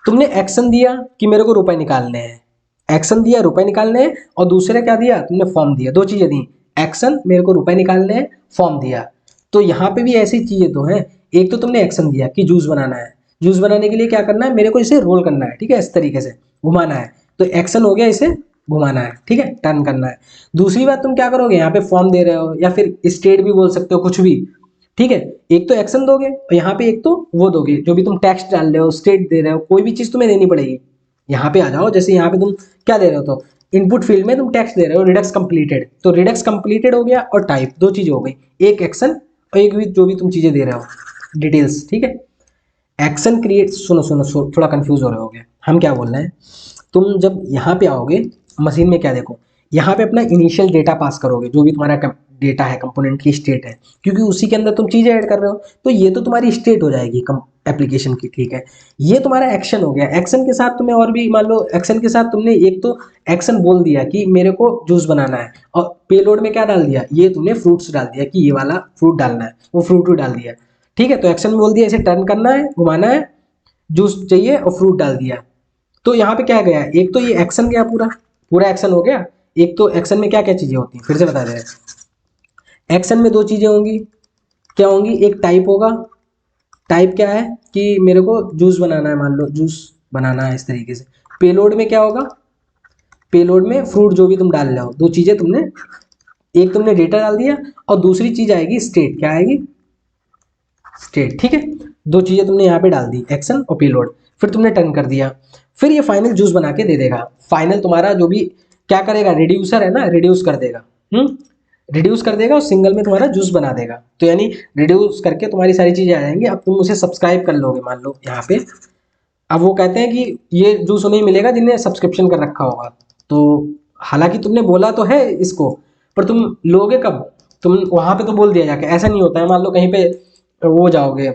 तुमने एक्शन दिया कि मेरे को रुपए निकालने हैं, एक्शन दिया रुपए निकालने हैं, और दूसरे क्या दिया तुमने, फॉर्म दिया, दो चीजें दी, एक्शन मेरे को रुपए निकालने हैं, फॉर्म दिया। तो यहाँ पे भी ऐसी चीजें तो हैं, एक तो तुमने एक्शन दिया कि जूस बनाना है, जूस बनाने के लिए क्या करना है, मेरे को इसे रोल करना है, ठीक है, इस तरीके से घुमाना है, तो एक्शन हो गया इसे घुमाना है, ठीक है, टर्न करना है। दूसरी बात तुम क्या करोगे, यहाँ पे फॉर्म दे रहे हो या फिर स्टेट भी बोल सकते हो, कुछ भी, ठीक है। एक तो एक्शन दोगे और यहाँ पे एक तो वो दोगे, जो भी तुम टेक्स्ट डाल रहे हो, स्टेट दे रहे हो, कोई भी चीज तुम्हें देनी पड़ेगी। यहाँ पे आ जाओ, जैसे यहाँ पे तुम क्या दे रहे हो, तो इनपुट फील्ड में तुम टेक्स्ट दे रहे हो, रिडक्स कंप्लीटेड, तो रिडक्स कंप्लीटेड हो गया, और टाइप, दो चीजें हो गई, एक एक्शन और एक भी जो भी तुम चीजें दे रहे हो डिटेल्स, ठीक है। एक्शन क्रिएट, सुनो सुनो थोड़ा कंफ्यूज हो रहे होगे, हम क्या बोल रहे हैं, तुम जब यहाँ पे आओगे मशीन में क्या देखो, यहाँ पे अपना इनिशियल डेटा पास करोगे, जो भी तुम्हारा डेटा है, कंपोनेंट की स्टेट है, क्योंकि उसी के अंदर तुम चीज़ें ऐड कर रहे हो। तो ये तो तुम्हारी स्टेट हो जाएगी एप्लीकेशन की, ठीक है। ये तुम्हारा एक्शन हो गया। एक्शन के साथ तुम्हें और भी, मान लो एक्शन के साथ तुमने एक तो एक्शन बोल दिया कि मेरे को जूस बनाना है, और पेलोड में क्या डाल दिया, ये तुमने फ्रूट्स डाल दिया कि ये वाला फ्रूट डालना है, वो फ्रूट भी डाल दिया, ठीक है। तो एक्शन में बोल दिया इसे टर्न करना है, घुमाना है, जूस चाहिए, और फ्रूट डाल दिया। तो यहाँ पे क्या गया, एक तो ये एक्शन गया, पूरा पूरा एक्शन हो गया। एक तो एक्शन में क्या क्या चीजें होती हैं, फिर से बता दे रहे हैं। एक्शन में दो चीजें होंगी, क्या होंगी, एक टाइप होगा। टाइप क्या है कि मेरे को जूस बनाना है, मान लो जूस बनाना है इस तरीके से। पेलोड में क्या होगा, पेलोड में फ्रूट जो भी तुम डाल रहे हो, दो चीजें तुमने, एक तुमने डेटा डाल दिया, और दूसरी चीज आएगी स्टेट, क्या आएगी, स्टेट, ठीक है। दो चीजें तुमने यहाँ पे डाल दी, एक्शन और पेलोड, फिर तुमने टर्न कर दिया। फिर ये फाइनल जूस बना के दे देगा। फाइनल तुम्हारा जो भी क्या करेगा, रिड्यूसर है ना, रिड्यूस कर देगा, रिड्यूस कर देगा और सिंगल में तुम्हारा जूस बना देगा। तो यानी रिड्यूस करके तुम्हारी सारी चीजें आ जाएंगी। अब तुम उसे सब्सक्राइब कर लोगे, मान लो यहाँ पे। अब वो कहते हैं कि ये जूस उन्हें मिलेगा जिन्हें सब्सक्रिप्शन कर रखा होगा। तो हालांकि तुमने बोला तो है इसको, पर तुम लोगे कब, तुम वहां पे तो बोल दिया जाके, ऐसा नहीं होता है। मान लो कहीं पे वो जाओगे,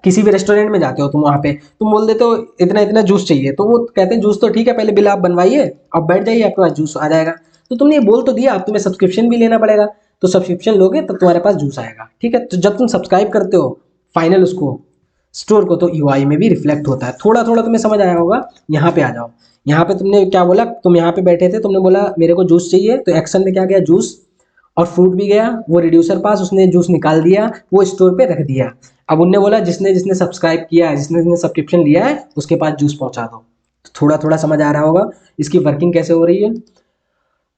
किसी भी रेस्टोरेंट में जाते हो तुम, वहां पे तुम बोल देते हो इतना इतना जूस चाहिए, तो वो कहते हैं जूस तो ठीक है, पहले बिल आप बनवाइए, अब बैठ जाइए, आपके पास जूस आ जाएगा। तो तुमने ये बोल तो दिया, अब तुम्हें सब्सक्रिप्शन भी लेना पड़ेगा। तो सब्सक्रिप्शन लोगे तब तुम्हारे पास जूस आएगा, ठीक है। तो जब तुम सब्सक्राइब करते हो फाइनल उसको, स्टोर को, तो यूआई में भी रिफ्लेक्ट होता है। थोड़ा थोड़ा तुम्हें समझ आया होगा। यहाँ पे आ जाओ। यहाँ पे तुमने क्या बोला, तुम यहाँ पे बैठे थे, तुमने बोला मेरे को जूस चाहिए, तो एक्शन में क्या गया, जूस, और फ्रूट भी गया, वो रिड्यूसर पास, उसने जूस निकाल दिया, वो स्टोर पे रख दिया। अब उनने बोला जिसने जिसने सब्सक्राइब किया है, जिसने जिसने सब्सक्रिप्शन लिया है, उसके पास जूस पहुंचा दो। तो थोड़ा थोड़ा समझ आ रहा होगा इसकी वर्किंग कैसे हो रही है।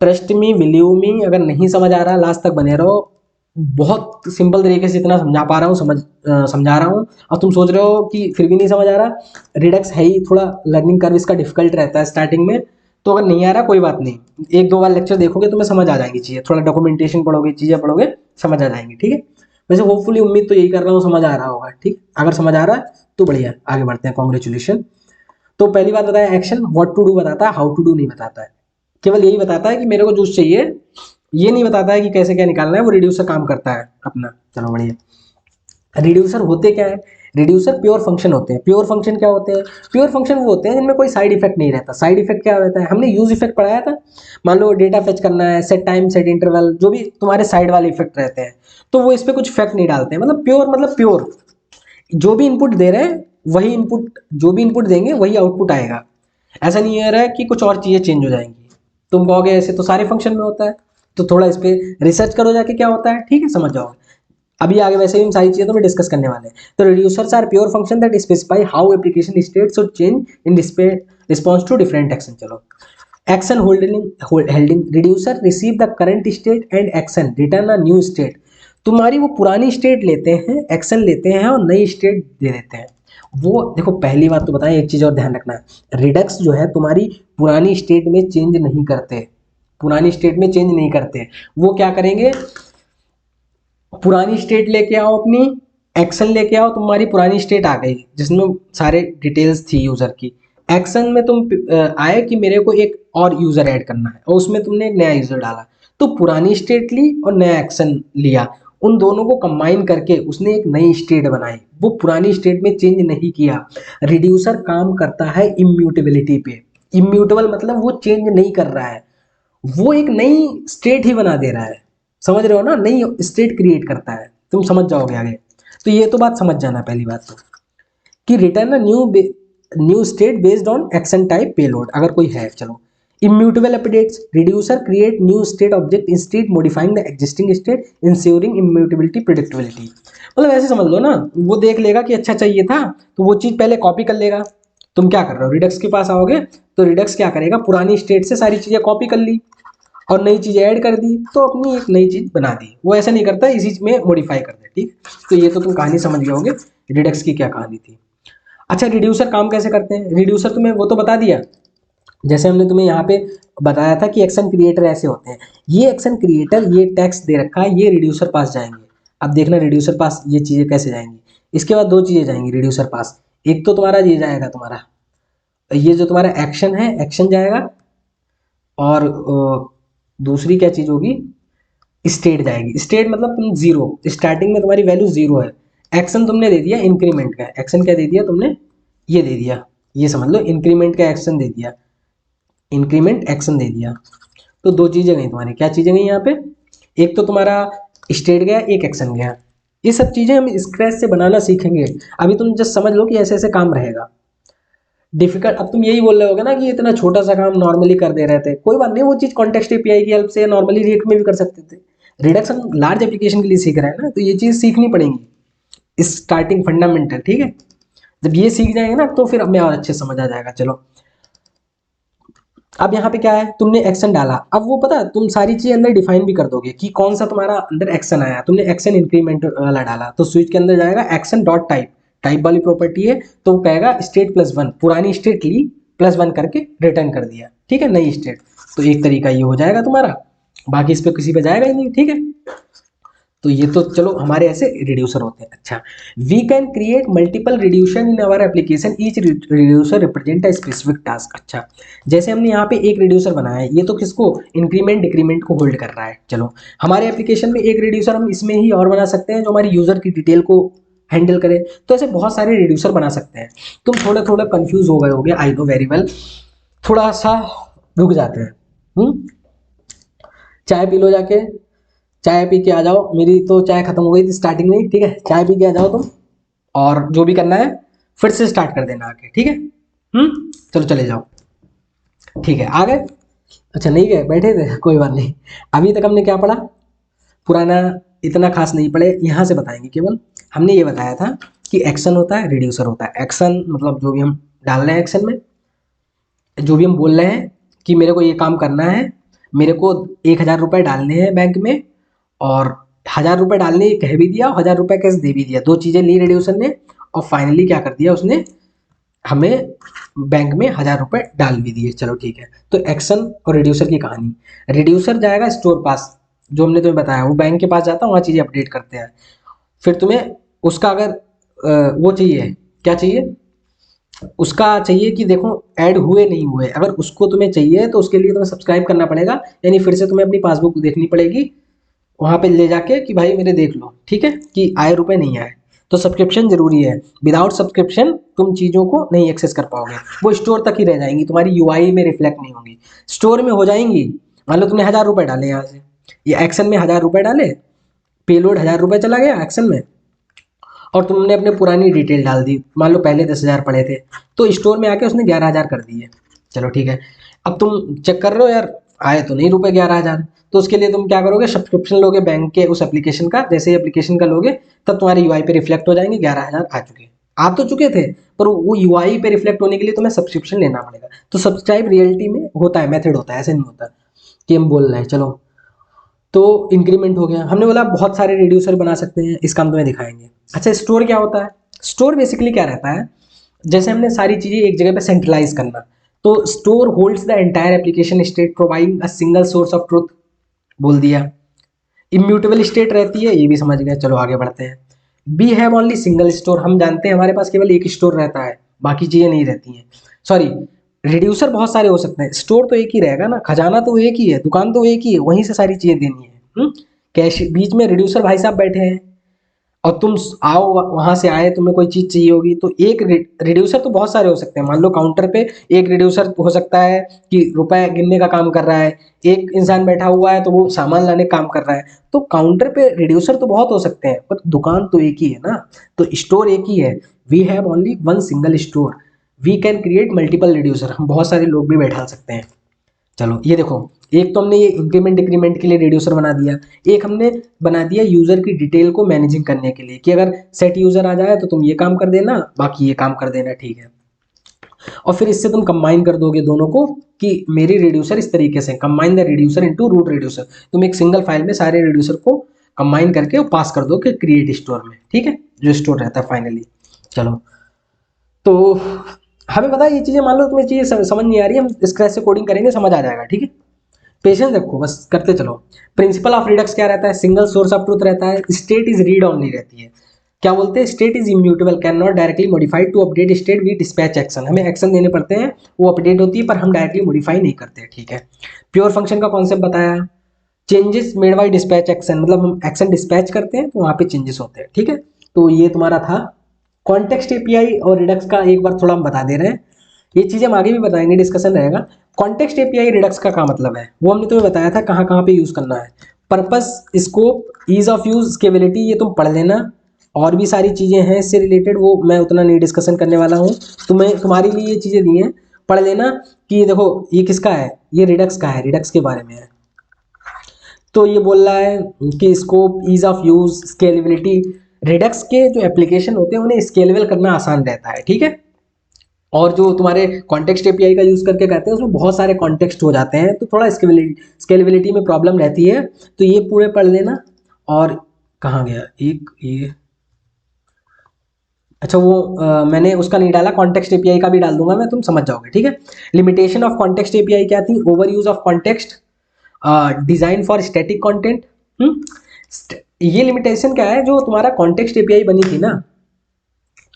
ट्रस्ट मी, बिलीव मी, अगर नहीं समझ आ रहा लास्ट तक बने रहो। बहुत सिंपल तरीके से इतना समझा पा रहा हूँ, समझा रहा हूँ, और तुम सोच रहे हो कि फिर भी नहीं समझ आ रहा। रिडक्स है ही थोड़ा, लर्निंग कर्व इसका डिफिकल्ट रहता है स्टार्टिंग में। तो अगर नहीं आ रहा कोई बात नहीं, एक दो बार लेक्चर देखोगे तुम्हें समझ आ जाएंगी चीज़ें, थोड़ा डॉक्यूमेंटेशन पढ़ोगे, चीज़ें पढ़ोगे, समझ आ जाएंगी, ठीक है। वैसे होपफुली उम्मीद तो यही कर रहा हूँ समझ आ रहा होगा, ठीक। अगर समझ आ रहा है तो बढ़िया, आगे बढ़ते हैं, कॉन्ग्रेचुलेशन। तो पहली बात बताया एक्शन, व्हाट टू डू बताता है, हाउ टू डू नहीं बताता है। केवल यही बताता है कि मेरे को जूस चाहिए, ये नहीं बताता है कि कैसे क्या निकालना है। वो रिड्यूसर काम करता है अपना, चलो बढ़िया। रिड्यूसर होते क्या है, रिड्यूसर प्योर फंक्शन होते हैं। प्योर फंक्शन क्या होते हैं, प्योर फंक्शन वो होते हैं जिनमें कोई साइड इफेक्ट नहीं रहता। साइड इफेक्ट क्या रहता है, हमने यूज इफेक्ट पढ़ाया था। मान लो डेटा फेच करना है, सेट टाइम, सेट इंटरवल, जो भी तुम्हारे साइड वाले इफेक्ट रहते हैं, तो वो इस पर कुछ इफेक्ट नहीं डालते हैं। मतलब प्योर, जो भी इनपुट दे रहे हैं वही इनपुट, जो भी इनपुट देंगे वही आउटपुट आएगा। ऐसा नहीं है रहा है कि कुछ और चीज़ें चेंज हो जाएंगी। तुम कहोगे ऐसे तो सारे फंक्शन में होता है, तो थोड़ा इस पर रिसर्च करो जाके क्या होता है, ठीक है, समझ जाओगे। अभी आगे वैसे भी हम सारी चीजें तो डिस्कस करने वाले हैं। तो reducers are pure function that specify how application state should change in response to different action. चलो, action holding reducer receive the current state and action return a new state. तुम्हारी वो पुरानी स्टेट लेते हैं, एक्शन लेते हैं और नई स्टेट दे देते हैं। वो देखो, पहली बात तो बताएं, एक चीज और ध्यान रखना है, रिडक्स जो है तुम्हारी पुरानी स्टेट में चेंज नहीं करते, पुरानी स्टेट में चेंज नहीं करते। वो क्या करेंगे, पुरानी स्टेट लेके आओ अपनी, एक्शन लेके आओ, तुम्हारी पुरानी स्टेट आ गई जिसमें सारे डिटेल्स थी यूजर की। एक्शन में तुम आए कि मेरे को एक और यूजर ऐड करना है, और उसमें तुमने एक नया यूजर डाला। तो पुरानी स्टेट ली और नया एक्शन लिया, उन दोनों को कंबाइन करके उसने एक नई स्टेट बनाई। वो पुरानी स्टेट में चेंज नहीं किया। रिड्यूसर काम करता है इम्यूटेबिलिटी पे। इम्यूटेबल मतलब वो चेंज नहीं कर रहा है, वो एक नई स्टेट ही बना दे रहा है। समझ रहे हो ना, नई स्टेट क्रिएट करता है। तुम समझ जाओगे आगे। तो ये तो बात समझ जाना पहली बात तो, कि return a new state based on action type payload, अगर कोई है। चलो, immutable updates, reducer create new state object instead modifying the existing state ensuring immutability predictability. मतलब ऐसे समझ लो ना, वो देख लेगा कि अच्छा चाहिए था, तो वो चीज़ पहले कॉपी कर लेगा। तुम क्या कर रहे हो, रिडक्स के पास आओगे तो रिडक्स क्या करेगा, पुरानी स्टेट से सारी चीज़ें कॉपी कर ली और नई चीज़ ऐड कर दी, तो अपनी एक नई चीज़ बना दी। वो ऐसा नहीं करता, इसी में मॉडिफाई कर दे, ठीक। तो ये तो तुम कहानी समझ गए होगे, रिडक्स की क्या कहानी थी। अच्छा, रिड्यूसर काम कैसे करते हैं, रिड्यूसर तुम्हें वो तो बता दिया, जैसे हमने तुम्हें यहाँ पे बताया था कि एक्शन क्रिएटर ऐसे होते हैं। ये एक्शन क्रिएटर, ये टेक्स्ट दे रखा है, ये रिड्यूसर पास जाएंगे। अब देखना रिड्यूसर पास ये चीज़ें कैसे जाएंगी। इसके बाद दो चीज़ें जाएंगी रिड्यूसर पास। एक तो तुम्हारा ये जाएगा, तुम्हारा ये जो तुम्हारा एक्शन है, एक्शन जाएगा, और दूसरी क्या चीज़ होगी, स्टेट जाएगी, स्टेट मतलब तुम जीरो, स्टार्टिंग में तुम्हारी वैल्यू जीरो है। एक्शन तुमने दे दिया इंक्रीमेंट का, एक्शन क्या दे दिया तुमने, ये दे दिया, ये समझ लो इंक्रीमेंट का एक्शन दे दिया, इंक्रीमेंट एक्शन दे दिया। तो दो चीजें गई तुम्हारी, क्या चीजें गई यहाँ पे, एक तो तुम्हारा स्टेट गया, एक एक्शन गया। ये सब चीजें हम स्क्रैच से बनाना सीखेंगे। अभी तुम जस्ट समझ लो कि ऐसे ऐसे काम रहेगा। डिफिकल्ट, अब तुम यही बोल रहे होगे ना कि इतना छोटा सा काम नॉर्मली कर दे रहे थे, कोई बात नहीं, वो चीज कॉन्टेक्स्ट एपीआई की हेल्प से नॉर्मली रिएक्ट में भी कर सकते थे। रिडक्शन लार्ज एप्लीकेशन के लिए सीख रहे हैं ना, तो ये चीज सीखनी पड़ेंगी, स्टार्टिंग फंडामेंटल, ठीक है। जब ये सीख जाएंगे ना तो फिर हमें और अच्छे समझ आ जाएगा। चलो अब यहाँ पे क्या है, तुमने एक्शन डाला, अब वो पता है तुम सारी चीजें अंदर डिफाइन भी कर दोगे कि कौन सा तुम्हारा अंदर एक्शन आया। तुमने एक्शन इंक्रीमेंट वाला डाला तो स्विच के अंदर जाएगा एक्शन डॉट टाइप, टाइप वाली प्रॉपर्टी है, तो वो कहेगा स्टेट प्लस वन, पुरानी स्टेट ली प्लस वन करके रिटर्न कर दिया, ठीक है, नई स्टेट। तो एक तरीका ये हो जाएगा तुम्हारा, बाकी इस पे किसी पे जाएगा ही नहीं, ठीक है। तो ये तो चलो हमारे ऐसे रिड्यूसर होते हैं। अच्छा, we can create multiple reduction in our application, each reducer represent a specific task. अच्छा, जैसे हमने यहाँ पे एक रिड्यूसर बनाया है, ये तो किसको, इंक्रीमेंट डिक्रीमेंट को होल्ड कर रहा है। चलो हमारे एप्लीकेशन में एक रिड्यूसर हम इसमें ही और बना सकते हैं जो हमारी यूजर की डिटेल को हैंडल करे। तो ऐसे बहुत सारे रिड्यूसर बना सकते हैं। तुम थोड़ा थोड़ा कंफ्यूज हो गए होगे, आई नो वेरी वेल, थोड़ा सा रुक जाते हैं। चाय पी लो जाके, चाय पी के आ जाओ, मेरी तो चाय खत्म हो गई थी स्टार्टिंग में ही, ठीक है, चाय पी के आ जाओ तुम, और जो भी करना है फिर से स्टार्ट कर देना आके, ठीक है। चलो चले जाओ, ठीक है, आ गए। अच्छा नहीं गए, बैठे थे, कोई बात नहीं। अभी तक हमने क्या पढ़ा, पुराना इतना खास नहीं पढ़े, यहाँ से बताएंगे केवल। हमने ये बताया था कि एक्शन होता है, रिड्यूसर होता है। एक्शन मतलब जो भी हम डाल रहे हैं एक्शन में, जो भी हम बोल रहे हैं कि मेरे को ये काम करना है, मेरे को 1,000 रुपये डालने हैं बैंक में, और 1,000 रुपये डालने कह भी दिया और 1,000 रुपये कैश दे भी दिया, दो चीज़ें ली रिड्यूसर ने, और फाइनली क्या कर दिया उसने, हमें बैंक में 1,000 रुपये डाल भी दिए। चलो ठीक है, तो एक्शन और रिड्यूसर की कहानी। रिड्यूसर जाएगा स्टोर पास, जो हमने तुम्हें बताया, वो बैंक के पास जाता है, वहाँ चीज़ें अपडेट करते हैं। फिर तुम्हें उसका अगर वो चाहिए, क्या चाहिए, उसका चाहिए कि देखो ऐड हुए नहीं हुए, अगर उसको तुम्हें चाहिए तो उसके लिए तुम्हें सब्सक्राइब करना पड़ेगा, यानी फिर से तुम्हें अपनी पासबुक देखनी पड़ेगी वहाँ पे ले जाके कि भाई मेरे देख लो, ठीक है, कि आए रुपए नहीं आए। तो सब्सक्रिप्शन जरूरी है, विदाउट सब्सक्रिप्शन तुम चीज़ों को नहीं एक्सेस कर पाओगे, वो स्टोर तक ही रह जाएंगी, तुम्हारी यूआई में रिफ्लेक्ट नहीं होंगी, स्टोर में हो जाएंगी। मान लो तुमने 1,000 रुपये डाले यहाँ से, ये एक्शन में 1,000 रुपये डाले, पेलोड 1,000 रुपये चला गया एक्शन में, और तुमने अपने पुरानी डिटेल डाल दी, मान लो पहले 10,000 पड़े थे, तो स्टोर में आके उसने 11,000 कर दिए। चलो ठीक है, अब तुम चेक कर रहे हो यार आए तो नहीं रुपए 11,000, तो उसके लिए तुम क्या करोगे, सब्सक्रिप्शन लोगे बैंक के उस एप्लीकेशन का, जैसे ही एप्लीकेशन का लोगे तब तुम्हारे यूआई पे रिफ्लेक्ट हो जाएंगे 11,000 आ चुके, आ तो चुके थे, पर वो यूआई पे रिफ्लेक्ट होने के लिए तुम्हें सब्सक्रिप्शन लेना पड़ेगा। तो सब्सक्राइब रियलिटी में होता है, मेथड होता है, ऐसे नहीं होता कि हम बोल रहे हैं। चलो तो इंक्रीमेंट हो गया, हमने बोला बहुत सारे रिड्यूसर बना सकते हैं, इस काम तुम्हें दिखाएंगे। अच्छा, स्टोर क्या होता है, स्टोर बेसिकली क्या रहता है, जैसे हमने सारी चीज़ें एक जगह पे सेंट्रलाइज करना, तो store holds the entire application state providing a single source of truth, बोल दिया। इम्यूटेबल स्टेट रहती है, ये भी समझ गए, चलो आगे बढ़ते हैं। We have only single store, हम जानते हैं हमारे पास केवल एक स्टोर रहता है, बाकी चीज़ें नहीं रहती हैं। सॉरी, रिड्यूसर बहुत सारे हो सकते हैं, स्टोर तो एक ही रहेगा ना, खजाना तो एक ही है, दुकान तो एक ही है, वहीं से सारी चीज़ें देनी है। कैश बीच में रिड्यूसर भाई साहब बैठे हैं, और तुम आओ वहां से आए, तुम्हें कोई चीज चाहिए होगी, तो एक रिड्यूसर तो बहुत सारे हो सकते हैं। मान लो काउंटर पे एक रिड्यूसर हो सकता है कि रुपए गिनने का काम कर रहा है, एक इंसान बैठा हुआ है तो वो सामान लाने का काम कर रहा है, तो काउंटर पे रिड्यूसर तो बहुत हो सकते हैं, पर दुकान तो एक ही है ना, तो स्टोर एक ही है। We have only one single store, we can create multiple reducer, हम बहुत सारे लोग भी बैठा सकते हैं। चलो ये देखो, एक तो हमने ये इंक्रीमेंट डिक्रीमेंट के लिए रिड्यूसर बना दिया, एक हमने बना दिया यूजर की डिटेल को मैनेजिंग करने के लिए, कि अगर सेट यूजर आ जाए तो तुम ये काम कर देना, बाकी ये काम कर देना, ठीक है। और फिर इससे तुम कंबाइन कर दोगे दोनों को, कि मेरी रिड्यूसर इस तरीके से, combine the reducer into root reducer, तुम एक सिंगल फाइल में सारे रिड्यूसर को कंबाइन करके पास कर दो कि क्रिएट स्टोर में, ठीक है, जो स्टोर रहता है फाइनली। चलो तो हमें पता है ये चीज़ें, मान लो तुम्हें चीज़ें समझ नहीं आ रही, हम स्क्रैच से कोडिंग करेंगे, समझ आ जाएगा, ठीक है। पेशेंस रखो, बस करते चलो। प्रिंसिपल ऑफ रिडक्स क्या रहता है, सिंगल सोर्स ऑफ ट्रूथ रहता है, स्टेट इज रीड ऑनली रहती है। क्या बोलते हैं, state is immutable, can not directly modified to update state we dispatch action, हमें एक्शन देने पड़ते हैं, वो अपडेट होती है पर हम डायरेक्टली मॉडिफाई नहीं करते, ठीक है। प्योर फंक्शन का कॉन्सेप्ट बताया, changes made by dispatch action, मतलब हम एक्शन डिस्पैच करते हैं तो वहाँ पे चेंजेस होते हैं, ठीक है। तो ये तुम्हारा था कॉन्टेक्स्ट एपीआई और रिडक्स का, एक बार थोड़ा हम बता दे रहे हैं, ये चीज़ें हम आगे भी बताएंगे, डिस्कशन रहेगा। कॉन्टेक्स्ट एपीआई रिडक्स का क्या मतलब है वो हमने तुम्हें बताया था, कहाँ कहाँ पे यूज़ करना है। Purpose, scope, ease of use, scalability, ये तुम पढ़ लेना। और भी सारी चीज़ें हैं इससे रिलेटेड, वो मैं उतना नहीं डिस्कशन करने वाला हूँ। तुम्हें तुम्हारे लिए ये चीज़ें दी हैं, पढ़ लेना। कि ये देखो ये किसका है, ये रिडक्स का है, रिडक्स के बारे में है। तो ये बोल रहा है कि scope, ease of use, scalability, Redux के जो एप्लीकेशन होते हैं उन्हें स्केलेबल करना आसान रहता है, ठीक है। और जो तुम्हारे कॉन्टेक्स्ट एपीआई का यूज़ करके करते हैं उसमें बहुत सारे कॉन्टेक्स्ट हो जाते हैं, तो थोड़ा स्केलेबिलिटी में प्रॉब्लम रहती है। तो ये पूरे पढ़ लेना। और कहाँ गया एक ये, अच्छा वो मैंने उसका नहीं डाला, कॉन्टेक्स्ट एपीआई का भी डाल दूंगा मैं, तुम समझ जाओगे, ठीक है। लिमिटेशन ऑफ कॉन्टेक्स्ट एपीआई क्या थी, over use of context, design for static content. ये लिमिटेशन क्या है, जो तुम्हारा कॉन्टेक्स्ट एपीआई बनी थी ना,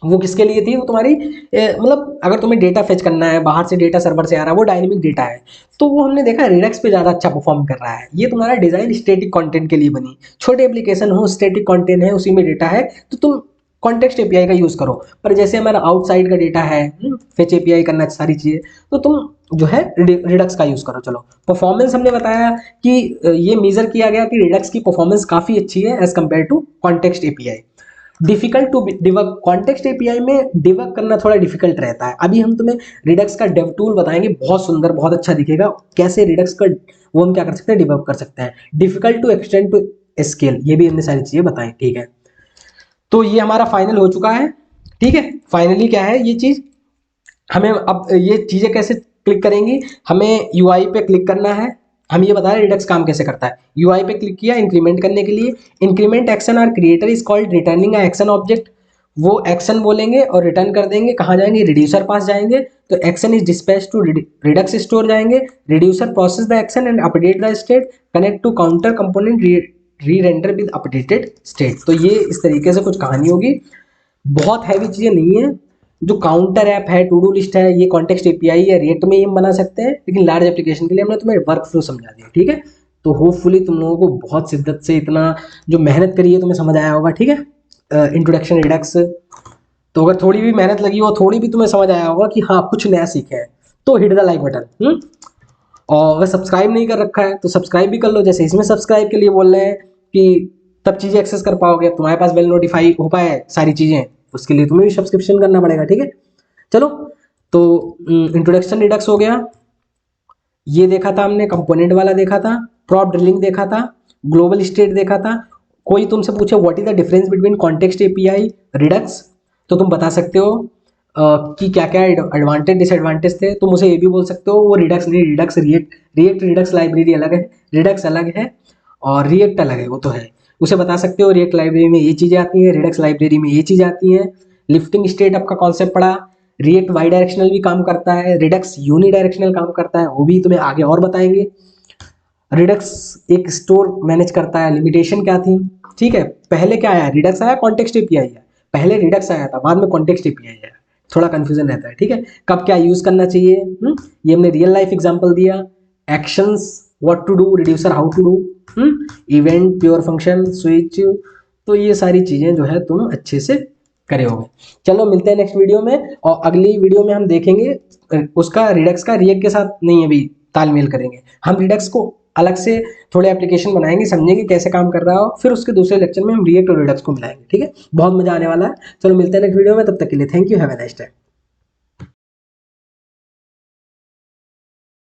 वो किसके लिए थी, वो तुम्हारी मतलब अगर तुम्हें डेटा फेच करना है बाहर से, डेटा सर्वर से आ रहा है, वो डायनेमिक डेटा है, तो वो हमने देखा रिडक्स पे ज़्यादा अच्छा परफॉर्म कर रहा है। ये तुम्हारा डिज़ाइन स्टैटिक कंटेंट के लिए बनी, छोटे एप्लीकेशन हो, स्टैटिक कंटेंट है, उसी में डेटा है, तो तुम कॉन्टेक्स्ट एपीआई का यूज़ करो। पर जैसे हमारा आउटसाइड का डेटा है, फेच एपीआई करना सारी चीज़ें, तो तुम जो है रिडक्स का यूज़ करो। चलो परफॉर्मेंस हमने बताया कि ये मेजर किया गया कि रिडक्स की परफॉर्मेंस काफ़ी अच्छी है as compare to context API. Difficult to debug, context API में डिबग करना थोड़ा डिफिकल्ट रहता है। अभी हम तुम्हें रिडक्स का डेव टूल बताएंगे, बहुत सुंदर, बहुत अच्छा दिखेगा, कैसे रिडक्स का वो हम क्या कर सकते हैं, डिबग कर सकते हैं। Difficult to extend to scale, ये भी हमने सारी चीजें बताई, ठीक है। तो ये हमारा फाइनल हो चुका है, ठीक है। फाइनली क्या है ये चीज, हमें अब ये चीजें कैसे क्लिक करेंगी, हमें यूआई पे क्लिक करना है। हम ये बता रहे हैं रिडक्स काम कैसे करता है। यूआई पे क्लिक किया इंक्रीमेंट करने के लिए, increment action are creator is called returning a action object. वो एक्शन बोलेंगे और रिटर्न कर देंगे, कहाँ जाएंगे, रिड्यूसर पास जाएंगे। तो action is dispatch to Redux store जाएंगे, reducer process the action and update the state, connect to counter component, rerender with updated state. तो ये इस तरीके से कुछ कहानी होगी, बहुत हैवी चीज़ें नहीं है। जो काउंटर ऐप है, टू डू लिस्ट है, ये कॉन्टेक्स्ट एपीआई है, रिएक्ट में ही हम बना सकते हैं, लेकिन लार्ज एप्लीकेशन के लिए हमने तुम्हें वर्क फ्लो समझा दिया, ठीक है। तो होपफुली तुम लोगों को बहुत शिद्दत से इतना जो मेहनत करी है तुम्हें समझ आया होगा, ठीक है। इंट्रोडक्शन रिडक्स, तो अगर थोड़ी भी मेहनत लगी हो, थोड़ी भी तुम्हें समझ आया होगा कि हाँ कुछ नया सीखे हैं, तो हिट द लाइक बटन। और अगर सब्सक्राइब नहीं कर रखा है तो सब्सक्राइब भी कर लो, जैसे इसमें सब्सक्राइब के लिए बोल रहे हैं कि तब चीज़ें एक्सेस कर पाओगे, अब तुम्हारे पास बेल नोटिफाई हो पाए सारी चीज़ें, उसके लिए तुम्हें भी सब्सक्रिप्शन करना पड़ेगा, ठीक है। चलो, तो इंट्रोडक्शन रिडक्स हो गया, ये देखा था हमने, कंपोनेंट वाला देखा था, प्रॉप ड्रिलिंग देखा था, ग्लोबल स्टेट देखा था। कोई तुमसे पूछे what is the difference between context API Redux, तो तुम बता सकते हो कि क्या क्या एडवांटेज डिसएडवांटेज थे। तुम उसे ये भी बोल सकते हो वो रिडक्स नहीं, रिडक्स रिएक्ट रिडक्स लाइब्रेरी अलग है, रिडक्स अलग है और रिएक्ट अलग है, वो तो है। उसे बता सकते हो रिएक्ट लाइब्रेरी में ये चीज़ें आती हैं, रिडक्स लाइब्रेरी में ये चीज़ आती हैं। लिफ्टिंग स्टेट आपका कॉन्सेप्ट पढ़ा, रिएक्ट वाई डायरेक्शनल भी काम करता है, रिडक्स यूनी डायरेक्शनल काम करता है, वो भी तुम्हें आगे और बताएंगे। रिडक्स एक स्टोर मैनेज करता है, लिमिटेशन क्या थी, ठीक है। पहले क्या आया, रिडक्स आया, कॉन्टेक्स्ट एपीआई आया, पहले रिडक्स आया था, बाद में कॉन्टेक्स्ट एपीआई आया, थोड़ा कंफ्यूजन रहता है, ठीक है। कब क्या यूज करना चाहिए, ये हमने रियल लाइफ एग्जांपल दिया। Actions, what to do, reducer how to do, event, pure function, switch, तो ये सारी चीजें जो है तुम अच्छे से करे होगे। चलो मिलते हैं नेक्स्ट वीडियो में, और अगली वीडियो में हम देखेंगे उसका रिडक्स का रिएक्ट के साथ नहीं अभी तालमेल करेंगे, हम रिडक्स को अलग से थोड़े एप्लीकेशन बनाएंगे, समझेंगे कैसे काम कर रहा हो, फिर उसके दूसरे लेक्चर में हम रिएक्ट और रिडक्स को मिलाएंगे, ठीक है। बहुत मजा आने वाला है। चलो मिलते हैं नेक्स्ट वीडियो में, तब तक के लिए thank you, have a nice time.